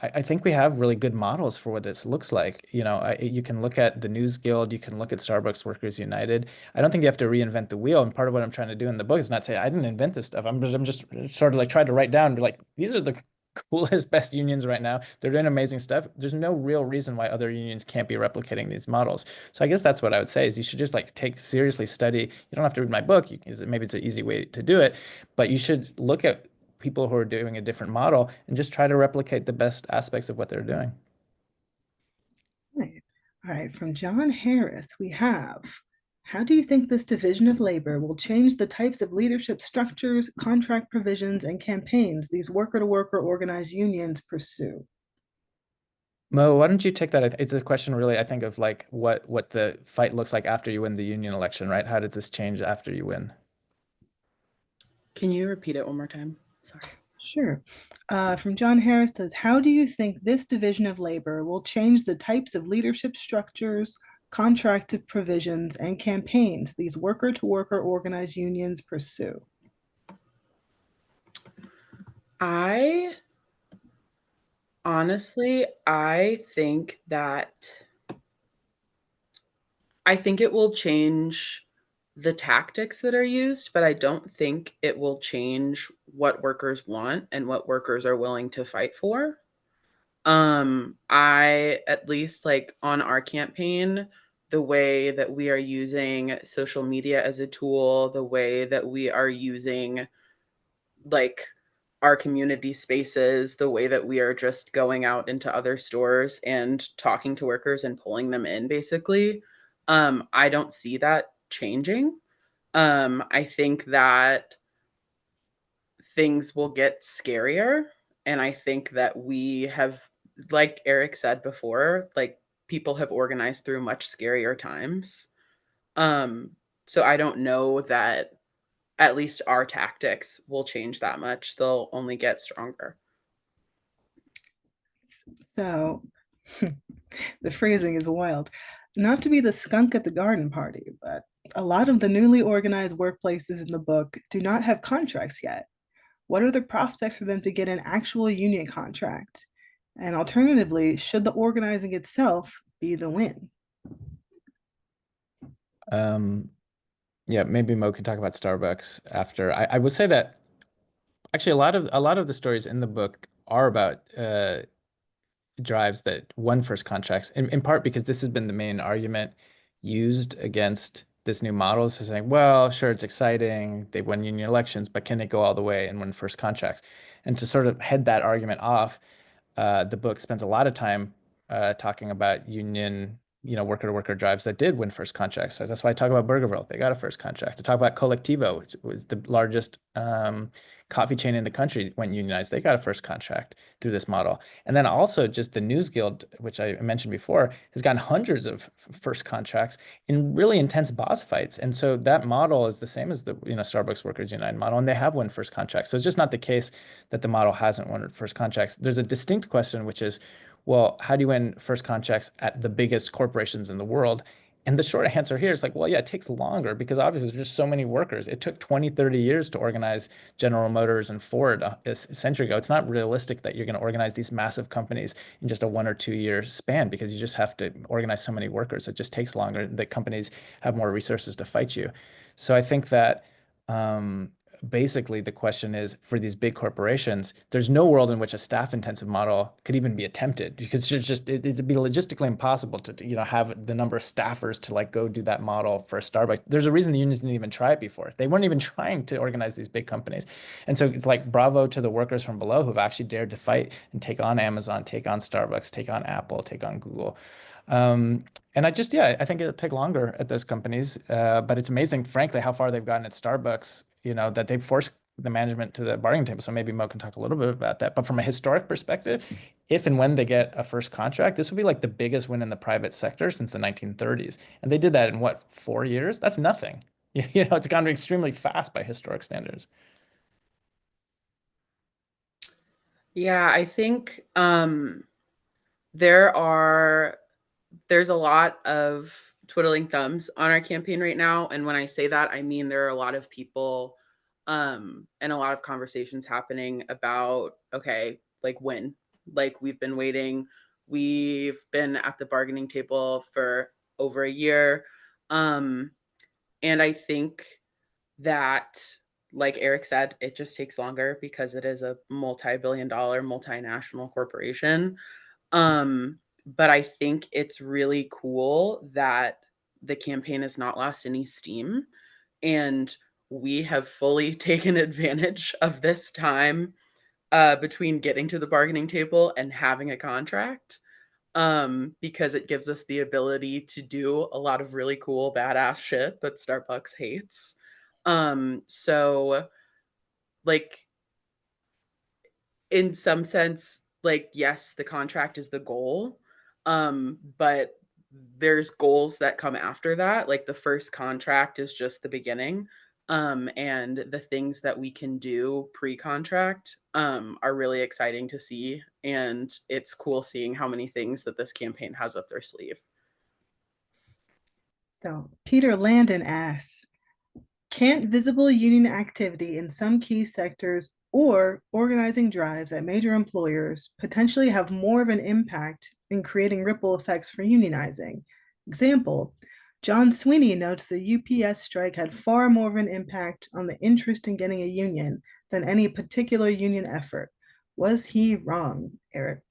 I think we have really good models for what this looks like. You can look at the News Guild, you can look at Starbucks Workers United. I don't think you have to reinvent the wheel. And part of what I'm trying to do in the book is not say I didn't invent this stuff. I'm just sort of like trying to write down, be like, these are the coolest, best unions right now. They're doing amazing stuff. There's no real reason why other unions can't be replicating these models. So I guess that's what I would say is you should just like take seriously study. You don't have to read my book. Maybe it's an easy way to do it, but you should look at people who are doing a different model and just try to replicate the best aspects of what they're doing. Right. All right, from John Harris, we have, how do you think this division of labor will change the types of leadership structures, contract provisions, and campaigns these worker-to-worker organized unions pursue? Mo, why don't you take that? It's a question really, I think, of like what the fight looks like after you win the union election, right? How does this change after you win? Can you repeat it one more time? Sorry. Sure. From John Harris says, how do you think this division of labor will change the types of leadership structures, contracted provisions, and campaigns these worker-to-worker organized unions pursue? I honestly, I think it will change the tactics that are used, but I don't think it will change what workers want and what workers are willing to fight for. I at least like on our campaign, the way that we are using social media as a tool, the way that we are using like our community spaces, the way that we are just going out into other stores and talking to workers and pulling them in basically. I don't see that changing. I think that things will get scarier. And I think that we have, like Eric said before, like people have organized through much scarier times. Um, so I don't know that at least our tactics will change that much. They'll only get stronger. So the phrasing is wild. Not to be the skunk at the garden party, but a lot of the newly organized workplaces in the book do not have contracts yet. What are the prospects for them to get an actual union contract? And alternatively, should the organizing itself be the win? Um, yeah, maybe Mo can talk about Starbucks after. I would say that actually a lot of the stories in the book are about drives that won first contracts, in part because this has been the main argument used against this new model. So saying, well, sure, it's exciting, they won union elections, but can they go all the way and win first contracts? And to sort of head that argument off, the book spends a lot of time talking about union, worker to worker drives that did win first contracts. So that's why I talk about Burgerville. They got a first contract. I talk about Colectivo, which was the largest coffee chain in the country, went unionized. They got a first contract through this model. And then also just the News Guild, which I mentioned before, has gotten hundreds of first contracts in really intense boss fights. And so that model is the same as the Starbucks Workers United model, and they have won first contracts. So it's just not the case that the model hasn't won first contracts. There's a distinct question, which is, well, how do you win first contracts at the biggest corporations in the world? And the short answer here is like, well, yeah, it takes longer because obviously there's just so many workers. It took 20, 30 years to organize General Motors and Ford a century ago. It's not realistic that you're going to organize these massive companies in just a 1 or 2 year span because you just have to organize so many workers. It just takes longer. The companies have more resources to fight you. So I think that um, basically the question is for these big corporations, there's no world in which a staff intensive model could even be attempted because it'd be logistically impossible to have the number of staffers to like go do that model for a Starbucks. There's a reason the unions didn't even try it before. They weren't even trying to organize these big companies. And so it's like bravo to the workers from below who've actually dared to fight and take on Amazon, take on Starbucks, take on Apple, take on Google. And I think it'll take longer at those companies. But it's amazing, frankly, how far they've gotten at Starbucks, that they've forced the management to the bargaining table. So maybe Mo can talk a little bit about that. But from a historic perspective, if and when they get a first contract, this would be like the biggest win in the private sector since the 1930s. And they did that in what, 4 years? That's nothing. It's gone extremely fast by historic standards. Yeah, I think there are there's a lot of twiddling thumbs on our campaign right now. And when I say that, I mean there are a lot of people and a lot of conversations happening about, okay, like when? Like we've been waiting. We've been at the bargaining table for over a year. And I think that, like Eric said, it just takes longer because it is a multi-billion dollar multinational corporation. Um, but I think it's really cool that the campaign has not lost any steam, and we have fully taken advantage of this time between getting to the bargaining table and having a contract, because it gives us the ability to do a lot of really cool badass shit that Starbucks hates. So like in some sense, like, yes, the contract is the goal, but there's goals that come after that. Like the first contract is just the beginning. And the things that we can do pre-contract are really exciting to see. And it's cool seeing how many things that this campaign has up their sleeve. So Peter Landon asks, can't visible union activity in some key sectors or organizing drives at major employers potentially have more of an impact in creating ripple effects for unionizing? Example, John Sweeney notes the UPS strike had far more of an impact on the interest in getting a union than any particular union effort. Was he wrong, Eric?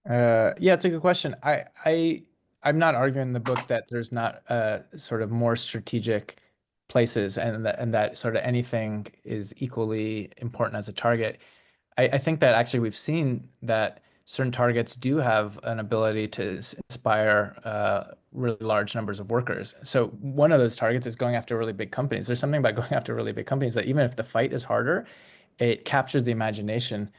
Yeah, it's a good question. I'm not arguing in the book that there's not sort of more strategic places and that sort of anything is equally important as a target. I think that actually we've seen that certain targets do have an ability to inspire really large numbers of workers. So one of those targets is going after really big companies. There's something about going after really big companies that even if the fight is harder, it captures the imagination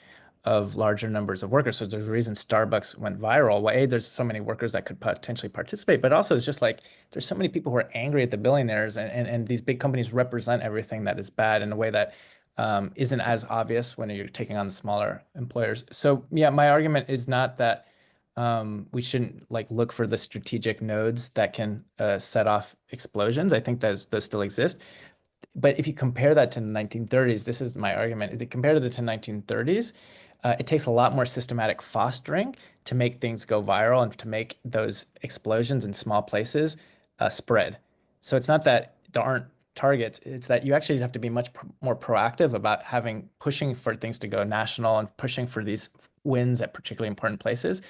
of larger numbers of workers. So there's a reason Starbucks went viral. Well, A, there's so many workers that could potentially participate, but also it's just like there's so many people who are angry at the billionaires, and these big companies represent everything that is bad in a way that isn't as obvious when you're taking on the smaller employers. So yeah, my argument is not that we shouldn't like look for the strategic nodes that can set off explosions. I think those still exist. But if you compare that to the 1930s, this is my argument. If you compare that to 1930s, it takes a lot more systematic fostering to make things go viral and to make those explosions in small places spread. So it's not that there aren't targets, it's that you actually have to be much more proactive about pushing for things to go national and pushing for these wins at particularly important places.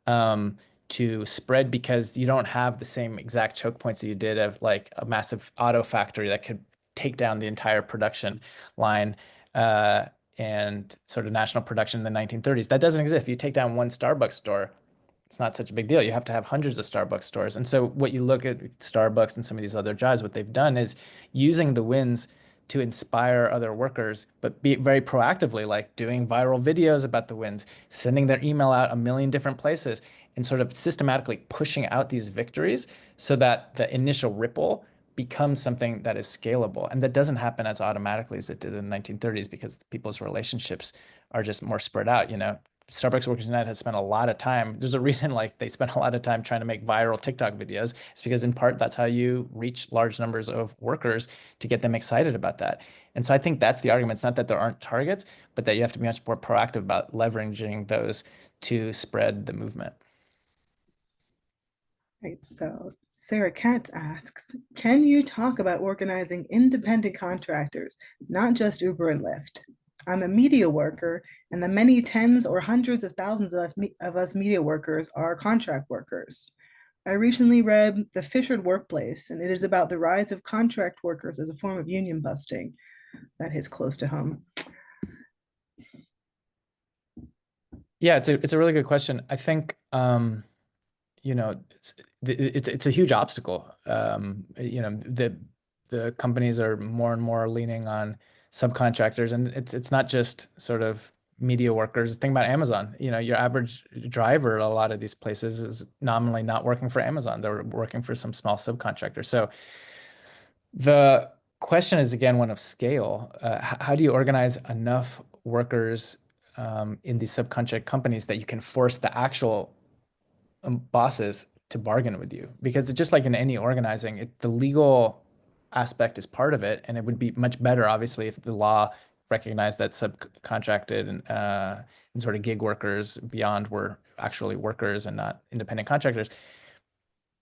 To spread because you don't have the same exact choke points that you did of like a massive auto factory that could take down the entire production line and sort of national production in the 1930s. That doesn't exist. If you take down one Starbucks store, it's not such a big deal. You have to have hundreds of Starbucks stores. And so what you look at Starbucks and some of these other jobs, what they've done is using the wins to inspire other workers, but be very proactively, like doing viral videos about the wins, sending their email out a million different places, and sort of systematically pushing out these victories so that the initial ripple becomes something that is scalable. And that doesn't happen as automatically as it did in the 1930s because people's relationships are just more spread out. Starbucks Workers United has spent a lot of time. There's a reason like they spent a lot of time trying to make viral TikTok videos. It's because in part that's how you reach large numbers of workers to get them excited about that. And so I think that's the argument. It's not that there aren't targets, but that you have to be much more proactive about leveraging those to spread the movement. Right, so Sarah Katz asks, can you talk about organizing independent contractors, not just Uber and Lyft? I'm a media worker, and the many tens or hundreds of thousands of us media workers are contract workers. I recently read The Fishered Workplace, and it is about the rise of contract workers as a form of union busting. That hits close to home. Yeah, it's a really good question. I think it's a huge obstacle. The companies are more and more leaning on subcontractors, and it's not just sort of media workers. Think about Amazon. Your average driver, a lot of these places is nominally not working for Amazon. They're working for some small subcontractor. So the question is again one of scale. How do you organize enough workers in these subcontract companies that you can force the actual bosses to bargain with you, because it's just like in any organizing, the legal aspect is part of it, and it would be much better, obviously, if the law recognized that subcontracted and sort of gig workers beyond were actually workers and not independent contractors.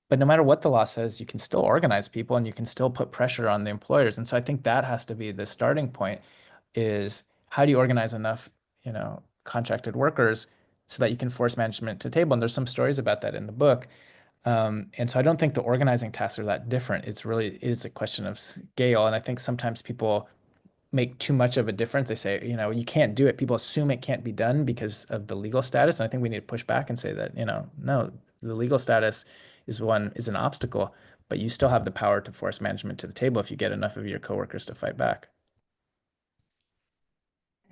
But no matter what the law says, you can still organize people and you can still put pressure on the employers. And so I think that has to be the starting point, is how do you organize enough, contracted workers so that you can force management to table? And there's some stories about that in the book. And so I don't think the organizing tasks are that different. It's a question of scale. And I think sometimes people make too much of a difference. They say, you can't do it. People assume it can't be done because of the legal status. And I think we need to push back and say that, no, the legal status is an obstacle, but you still have the power to force management to the table if you get enough of your coworkers to fight back.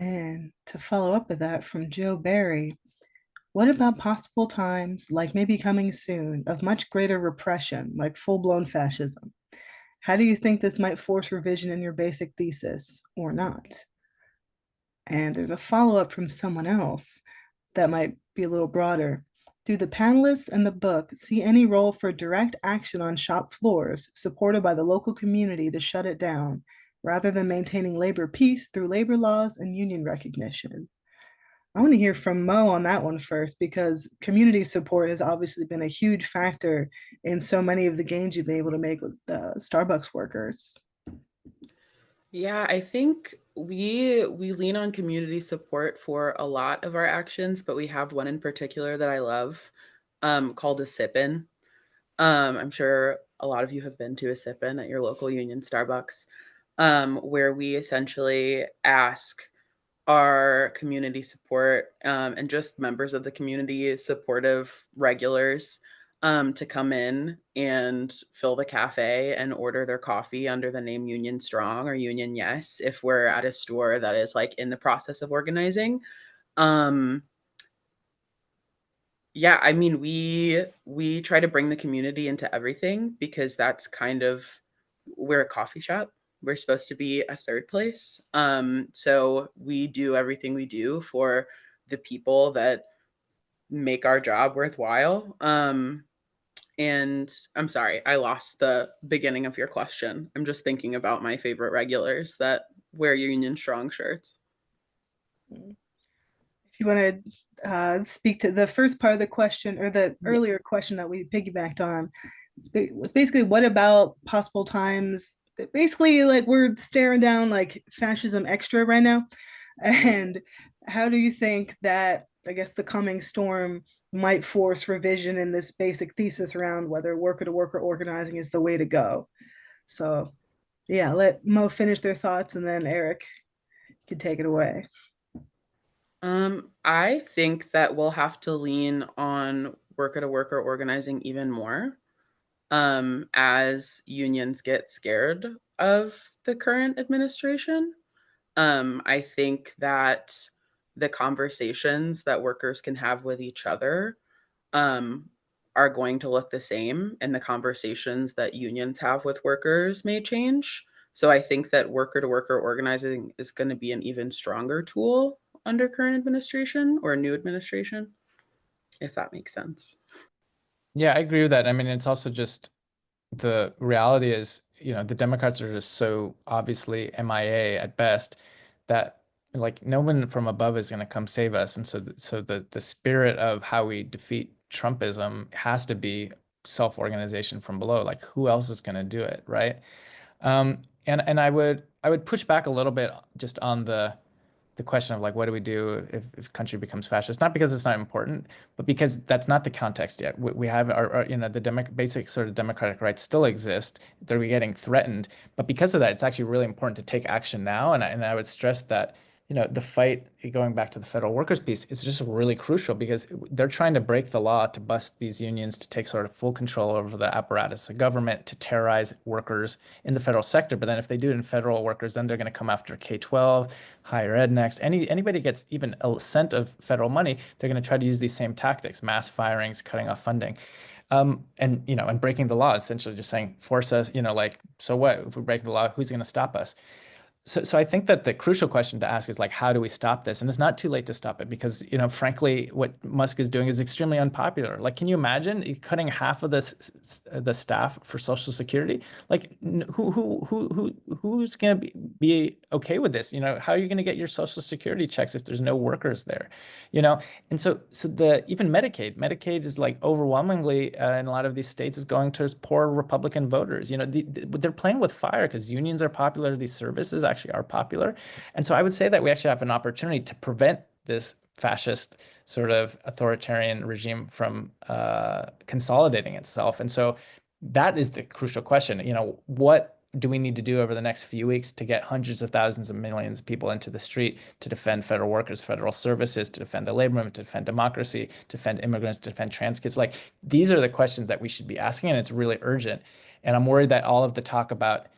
And to follow up with that from Joe Barry, what about possible times, like maybe coming soon, of much greater repression, like full-blown fascism? How do you think this might force revision in your basic thesis or not? And there's a follow-up from someone else that might be a little broader. Do the panelists in the book see any role for direct action on shop floors supported by the local community to shut it down, rather than maintaining labor peace through labor laws and union recognition? I want to hear from Mo on that one first, because community support has obviously been a huge factor in so many of the gains you've been able to make with the Starbucks workers. Yeah, I think we lean on community support for a lot of our actions, but we have one in particular that I love, called a sip-in. I'm sure a lot of you have been to a sip-in at your local union Starbucks, where we essentially ask our community support, and just members of the community, supportive regulars, to come in and fill the cafe and order their coffee under the name Union Strong or Union Yes, if we're at a store that is like in the process of organizing. Um, yeah, I mean, we try to bring the community into everything because that's kind of, we're a coffee shop. We're supposed to be a third place. So we do everything we do for the people that make our job worthwhile. And I'm sorry, I lost the beginning of your question. I'm just thinking about my favorite regulars that wear Union Strong shirts. If you want to speak to the first part of the question, or the earlier question that we piggybacked on, was basically what about possible times that basically like we're staring down like fascism extra right now, and how do you think that, I guess, the coming storm might force revision in this basic thesis around whether worker to worker organizing is the way to go? So yeah, let Mo finish their thoughts and then Eric can take it away. I think that we'll have to lean on worker to worker organizing even more, as unions get scared of the current administration. I think that the conversations that workers can have with each other, um, are going to look the same, and the conversations that unions have with workers may change. So I think that worker to worker organizing is going to be an even stronger tool under current administration or new administration, if that makes sense. Yeah, I agree with that. I mean, it's also just the reality is, the Democrats are just so obviously MIA at best that like no one from above is going to come save us. And so the spirit of how we defeat Trumpism has to be self-organization from below. Like who else is going to do it, right? And I would push back a little bit just on the question of like, what do we do if country becomes fascist? Not because it's not important, but because that's not the context yet. We have the basic sort of democratic rights still exist. They're getting threatened, but because of that, it's actually really important to take action now. And I would stress that, the fight, going back to the federal workers piece, is just really crucial because they're trying to break the law to bust these unions to take sort of full control over the apparatus of government, to terrorize workers in the federal sector. But then if they do it in federal workers, then they're going to come after K-12, higher ed next. Anybody gets even a cent of federal money, they're going to try to use these same tactics: mass firings, cutting off funding. And breaking the law, essentially just saying, force us, like, so what? If we break the law, who's going to stop us? So I think that the crucial question to ask is like, how do we stop this? And it's not too late to stop it because, frankly, what Musk is doing is extremely unpopular. Like, can you imagine cutting half of the staff for Social Security? Like, who's going to be okay with this? How are you going to get your Social Security checks if there's no workers there? You know, and so the even Medicaid is like overwhelmingly in a lot of these states is going towards poor Republican voters. They're playing with fire because unions are popular. These services actually are popular. And so I would say that we actually have an opportunity to prevent this fascist sort of authoritarian regime from consolidating itself. And so that is the crucial question. What do we need to do over the next few weeks to get hundreds of thousands of millions of people into the street to defend federal workers, federal services, to defend the labor movement, to defend democracy, to defend immigrants, to defend trans kids? Like, these are the questions that we should be asking, and it's really urgent. And I'm worried that all of the talk about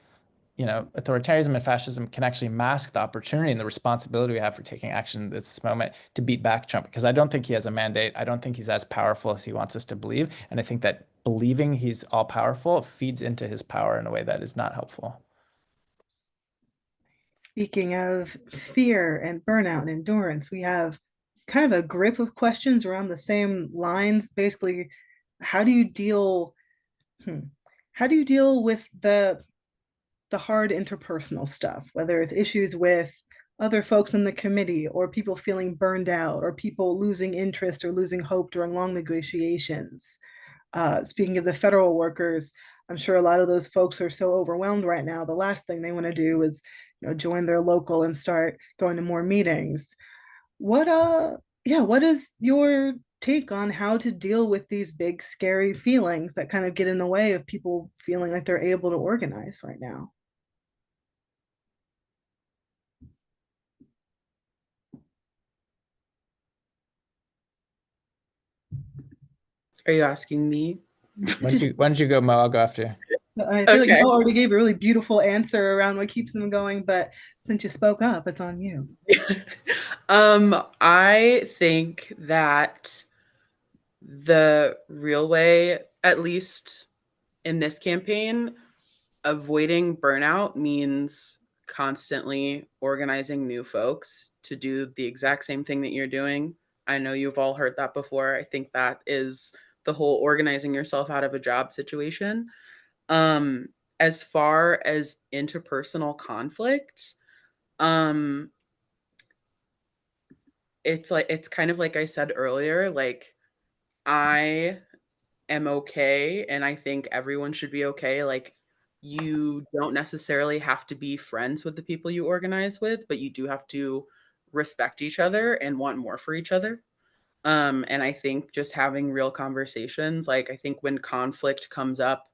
authoritarianism and fascism can actually mask the opportunity and the responsibility we have for taking action at this moment to beat back Trump. Because I don't think he has a mandate. I don't think he's as powerful as he wants us to believe. And I think that believing he's all powerful feeds into his power in a way that is not helpful. Speaking of fear and burnout and endurance, we have kind of a grip of questions around the same lines. Basically, how do you deal hmm, how do you deal with the hard interpersonal stuff, whether it's issues with other folks in the committee or people feeling burned out or people losing interest or losing hope during long negotiations. Speaking of the federal workers, I'm sure a lot of those folks are so overwhelmed right now. The last thing they want to do is, join their local and start going to more meetings. What yeah, what is your take on how to deal with these big scary feelings that kind of get in the way of people feeling like they're able to organize right now? Are you asking me? Just Why don't you go, Mo? I'll go after you. I feel like Okay. Mo already gave a really beautiful answer around what keeps them going, but since you spoke up, it's on you. I think that the real way, at least in this campaign, avoiding burnout means constantly organizing new folks to do the exact same thing that you're doing. I know you've all heard that before. I think that is the whole organizing yourself out of a job situation. Um, as far as interpersonal conflict, um, it's kind of like I said earlier, like I am okay and I think everyone should be okay. Like you don't necessarily have to be friends with the people you organize with, but you do have to respect each other and want more for each other. And I think just having real conversations, like I think when conflict comes up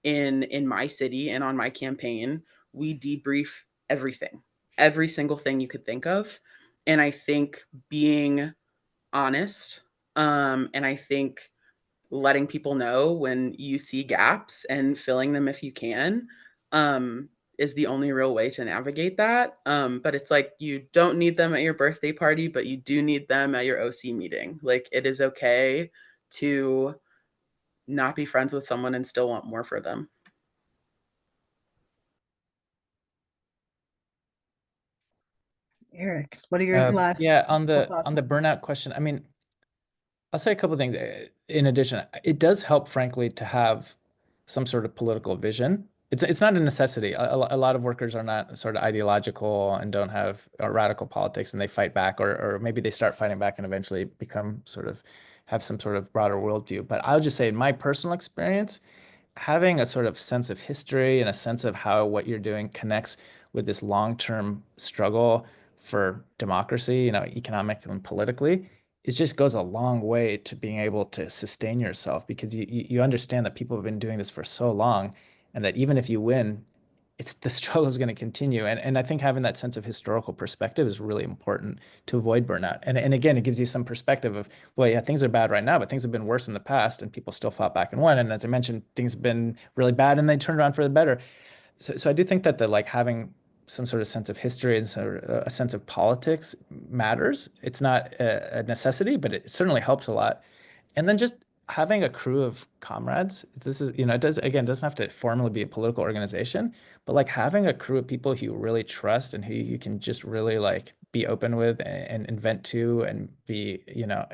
in my city and on my campaign, we debrief everything, every single thing you could think of. And I think being honest, and I think letting people know when you see gaps and filling them if you can, um, is the only real way to navigate that. But it's like you don't need them at your birthday party, but you do need them at your OC meeting. Like it is okay to not be friends with someone and still want more for them. Eric, what are your last Yeah, on the thoughts on on the burnout question, I mean, I'll say a couple of things. In addition, it does help, frankly, to have some sort of political vision. It's not a necessity. A lot of workers are not sort of ideological and don't have radical politics, and they fight back, or maybe they start fighting back and eventually become sort of have some sort of broader worldview. But I'll just say, in my personal experience, having a sort of sense of history and a sense of how what you're doing connects with this long-term struggle for democracy, economic and politically, it just goes a long way to being able to sustain yourself because you understand that people have been doing this for so long and that even if you win, it's the struggle is going to continue. And I think having that sense of historical perspective is really important to avoid burnout. And again, it gives you some perspective of, well, yeah, things are bad right now, but things have been worse in the past and people still fought back and won. And as I mentioned, things have been really bad and they turned around for the better. So I do think that the like having some sort of sense of history and sort of a sense of politics matters. It's not a necessity, but it certainly helps a lot. And then just having a crew of comrades, this is, it does, again, doesn't have to formally be a political organization, but like having a crew of people who you really trust and who you can just really like be open with and vent to and be,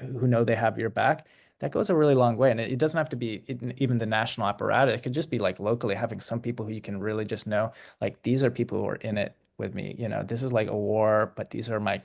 who know they have your back, that goes a really long way. And it doesn't have to be even the national apparatus. It could just be like locally having some people who you can really just know, like these are people who are in it with me. This is like a war, but these are my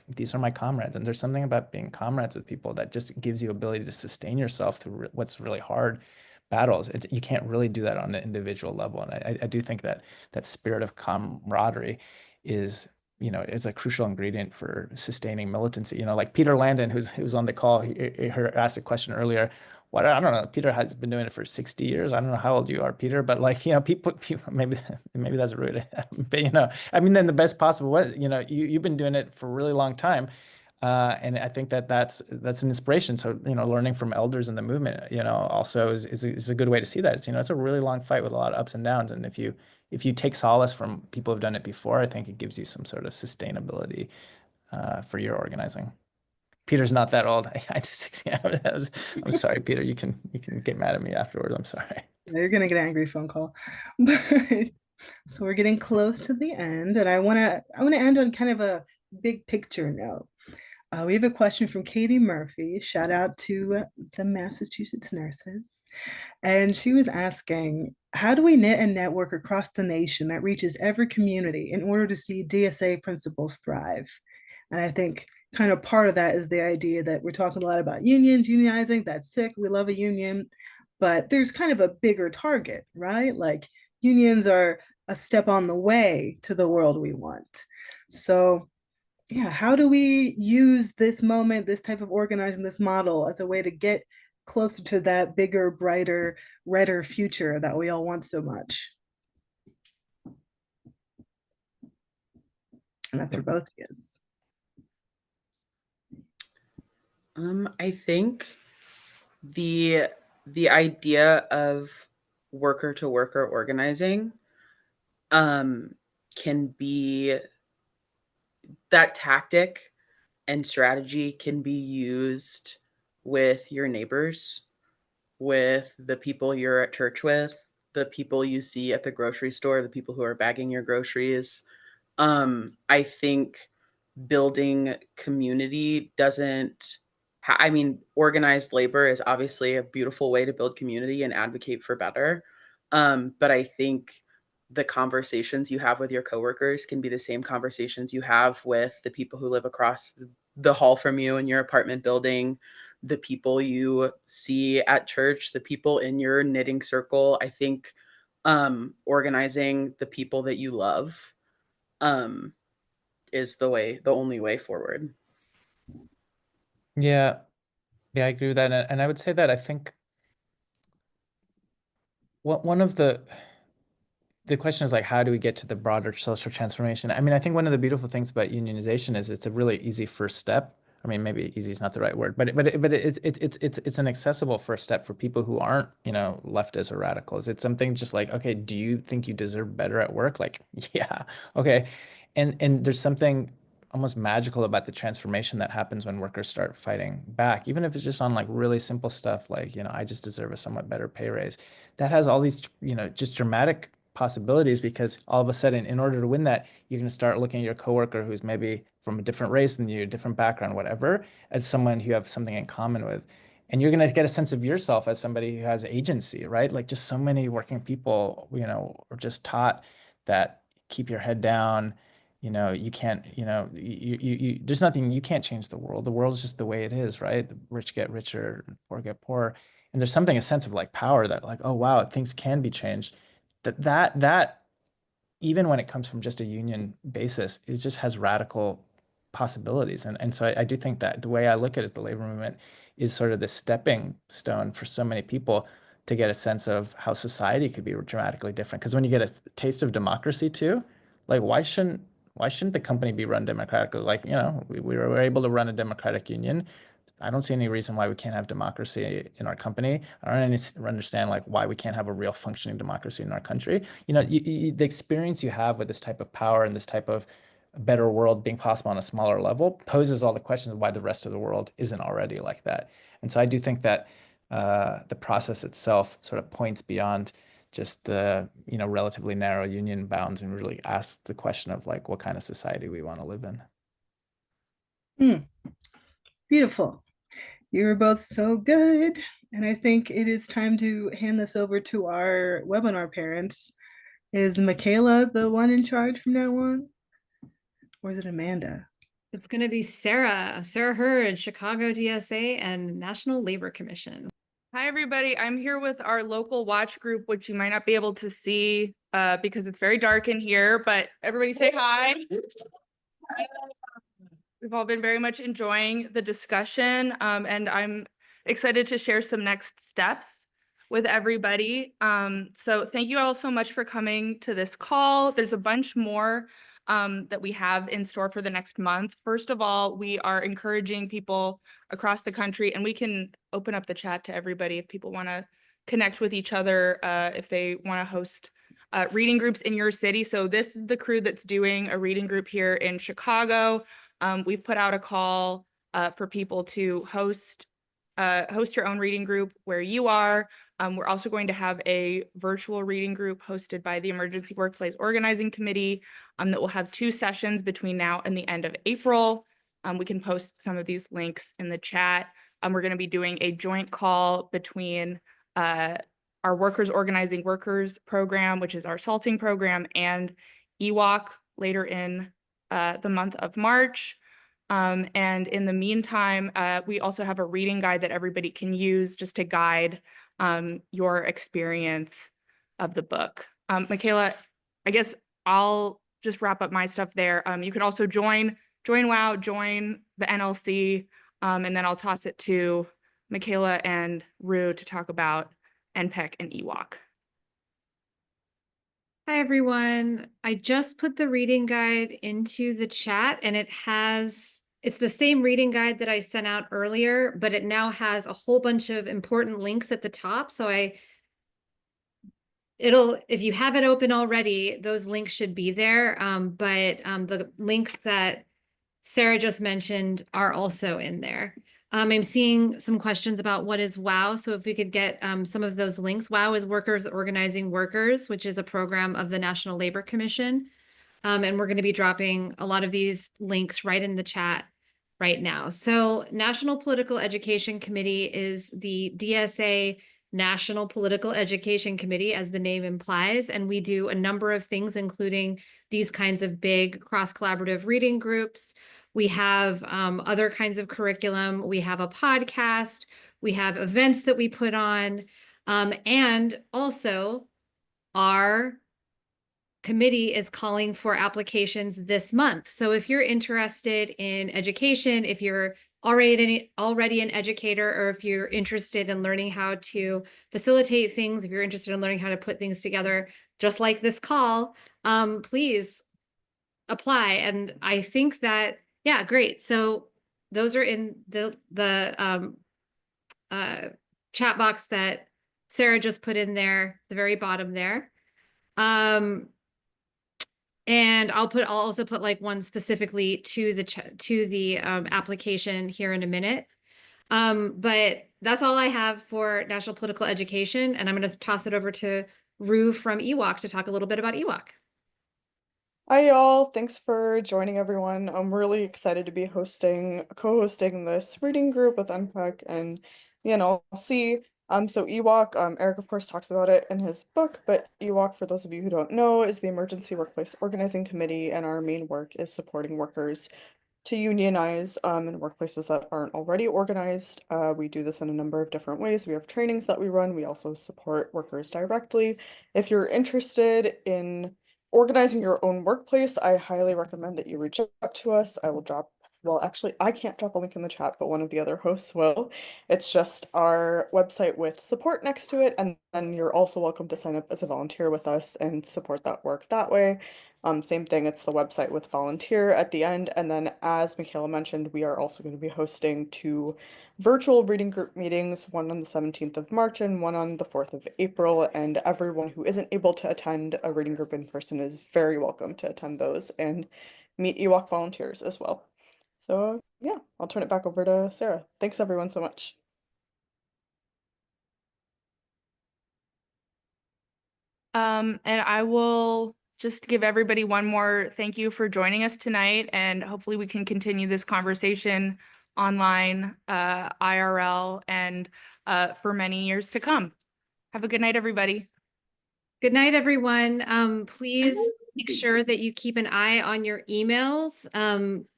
comrades. And there's something about being comrades with people that just gives you ability to sustain yourself through what's really hard battles. You can't really do that on an individual level. And I do think that that spirit of camaraderie is, is a crucial ingredient for sustaining militancy. Like Peter Landon, who's on the call, he asked a question earlier. What, I don't know. Peter has been doing it for 60 years. I don't know how old you are, Peter, but like, people maybe that's rude. But I mean, then the best possible way, you've been doing it for a really long time. And I think that's an inspiration. So, learning from elders in the movement, also is a good way to see that. It's a really long fight with a lot of ups and downs. And if you take solace from people who've done it before, I think it gives you some sort of sustainability for your organizing. Peter's not that old. I'm sorry, Peter. You can get mad at me afterwards. I'm sorry. You're gonna get an angry phone call. But so we're getting close to the end, and I wanna end on kind of a big picture note. We have a question from Katie Murphy. Shout out to the Massachusetts nurses. And she was asking, how do we knit a network across the nation that reaches every community in order to see DSA principles thrive? And I think kind of part of that is the idea that we're talking a lot about unions, unionizing. That's sick. We love a union. But there's kind of a bigger target, right? Like unions are a step on the way to the world we want. So, yeah, how do we use this moment, this type of organizing, this model as a way to get closer to that bigger, brighter, redder future that we all want so much? And that's for both of us. I think the the idea of worker to worker organizing can be that tactic and strategy can be used with your neighbors, with the people you're at church with, the people you see at the grocery store, the people who are bagging your groceries. I think building community doesn't I mean, organized labor is obviously a beautiful way to build community and advocate for better. But I think the conversations you have with your coworkers can be the same conversations you have with the people who live across the hall from you in your apartment building, the people you see at church, the people in your knitting circle. I think organizing the people that you love um, is the only way forward. Yeah, yeah, I agree with that. And I would say that I think one of the question is like, how do we get to the broader social transformation? I mean, I think one of the beautiful things about unionization is it's a really easy first step. I mean, maybe easy is not the right word, but it's an accessible first step for people who aren't, leftists or radicals. It's something just like, okay, do you think you deserve better at work? Like, yeah, okay. And there's something almost magical about the transformation that happens when workers start fighting back, even if it's just on like really simple stuff like, I just deserve a somewhat better pay raise. That has all these, just dramatic possibilities because all of a sudden, in order to win that, you're going to start looking at your coworker who's maybe from a different race than you, different background, whatever, as someone you have something in common with. And you're going to get a sense of yourself as somebody who has agency, right? Like just so many working people, are just taught that keep your head down. You can't, there's nothing, you can't change the world. The world's just the way it is, right? The rich get richer, poor get poorer. And there's something, a sense of like power that like, oh, wow, things can be changed that even when it comes from just a union basis, it just has radical possibilities. And so I do think that the way I look at it is the labor movement is sort of the stepping stone for so many people to get a sense of how society could be dramatically different. Because when you get a taste of democracy too, like why shouldn't the company be run democratically? Like, we were able to run a democratic union. I don't see any reason why we can't have democracy in our company. I don't understand like why we can't have a real functioning democracy in our country. The experience you have with this type of power and this type of better world being possible on a smaller level poses all the questions of why the rest of the world isn't already like that. And so I do think that the process itself sort of points beyond just the relatively narrow union bounds and really asks the question of like what kind of society we want to live in. Beautiful. You were both so good. And I think it is time to hand this over to our webinar parents. Is Michaela the one in charge from now on? Or is it Amanda? It's going to be Sarah Hurd, Chicago DSA and National Labor Commission. Hi, everybody. I'm here with our local watch group, which you might not be able to see because it's very dark in here, but everybody say hi. We've all been very much enjoying the discussion, and I'm excited to share some next steps with everybody. So thank you all so much for coming to this call. There's a bunch more that we have in store for the next month. First of all, we are encouraging people across the country, and we can open up the chat to everybody if people want to connect with each other, if they want to host reading groups in your city. So this is the crew that's doing a reading group here in Chicago. We've put out a call for people to host your own reading group where you are. We're also going to have a virtual reading group hosted by the Emergency Workplace Organizing Committee that will have 2 sessions between now and the end of April. We can post some of these links in the chat. We're going to be doing a joint call between our Workers Organizing Workers program, which is our salting program, and EWOC later in the month of March. And in the meantime, we also have a reading guide that everybody can use just to guide your experience of the book. Michaela, I guess I'll just wrap up my stuff there. You can also join WOW, join the NLC, and then I'll toss it to Michaela and Rue to talk about NPEC and EWOC. Hi, everyone. I just put the reading guide into the chat, and it's the same reading guide that I sent out earlier, but it now has a whole bunch of important links at the top. So if you have it open already, those links should be there. But the links that Sarah just mentioned are also in there. I'm seeing some questions about what is WOW. So if we could get some of those links. WOW is Workers Organizing Workers, which is a program of the National Labor Commission. And we're going to be dropping a lot of these links right in the chat right now. So National Political Education Committee is the DSA National Political Education Committee, as the name implies. And we do a number of things, including these kinds of big cross-collaborative reading groups. We have other kinds of curriculum. We have a podcast. We have events that we put on. And also, our committee is calling for applications this month. So if you're interested in education, if you're already an educator, or if you're interested in learning how to facilitate things, if you're interested in learning how to put things together, just like this call, please apply. And I think that, yeah, great. So those are in the chat box that Sarah just put in there, the very bottom there. And I'll also put like one specifically to the application here in a minute. But that's all I have for National Political Education, and I'm going to toss it over to Rue from EWOC to talk a little bit about EWOC. Hi, y'all. Thanks for joining, everyone. I'm really excited to be co-hosting this reading group with NPEC and the NLC. So EWOC, Eric, of course, talks about it in his book, but EWOC, for those of you who don't know, is the Emergency Workplace Organizing Committee, and our main work is supporting workers to unionize in workplaces that aren't already organized. We do this in a number of different ways. We have trainings that we run. We also support workers directly. If you're interested in organizing your own workplace, I highly recommend that you reach out to us. I will drop, well, actually, I can't drop a link in the chat, but one of the other hosts will. It's just our website with support next to it, and then you're also welcome to sign up as a volunteer with us and support that work that way. Same thing, it's the website with volunteer at the end. And then, as Michaela mentioned, we are also going to be hosting 2 virtual reading group meetings, one on the 17th of March and one on the 4th of April. And everyone who isn't able to attend a reading group in person is very welcome to attend those and meet EWOC volunteers as well. So yeah, I'll turn it back over to Sarah. Thanks everyone so much. And I will just give everybody one more thank you for joining us tonight, and hopefully we can continue this conversation online, IRL, and for many years to come. Have a good night, everybody. Good night, everyone. Please make sure that you keep an eye on your emails.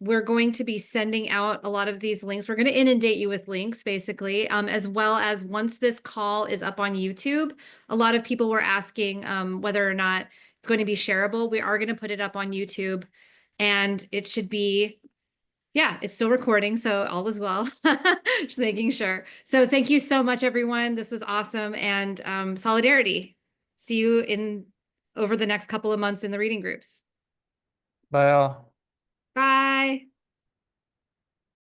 We're going to be sending out a lot of these links. We're going to inundate you with links, basically, as well as once this call is up on YouTube. A lot of people were asking whether or not it's going to be shareable. We are going to put it up on YouTube, and it should be, yeah, it's still recording, so all is well. Just making sure. So thank you so much, everyone. This was awesome, and solidarity. See you over the next couple of months in the reading groups. Bye all. Bye.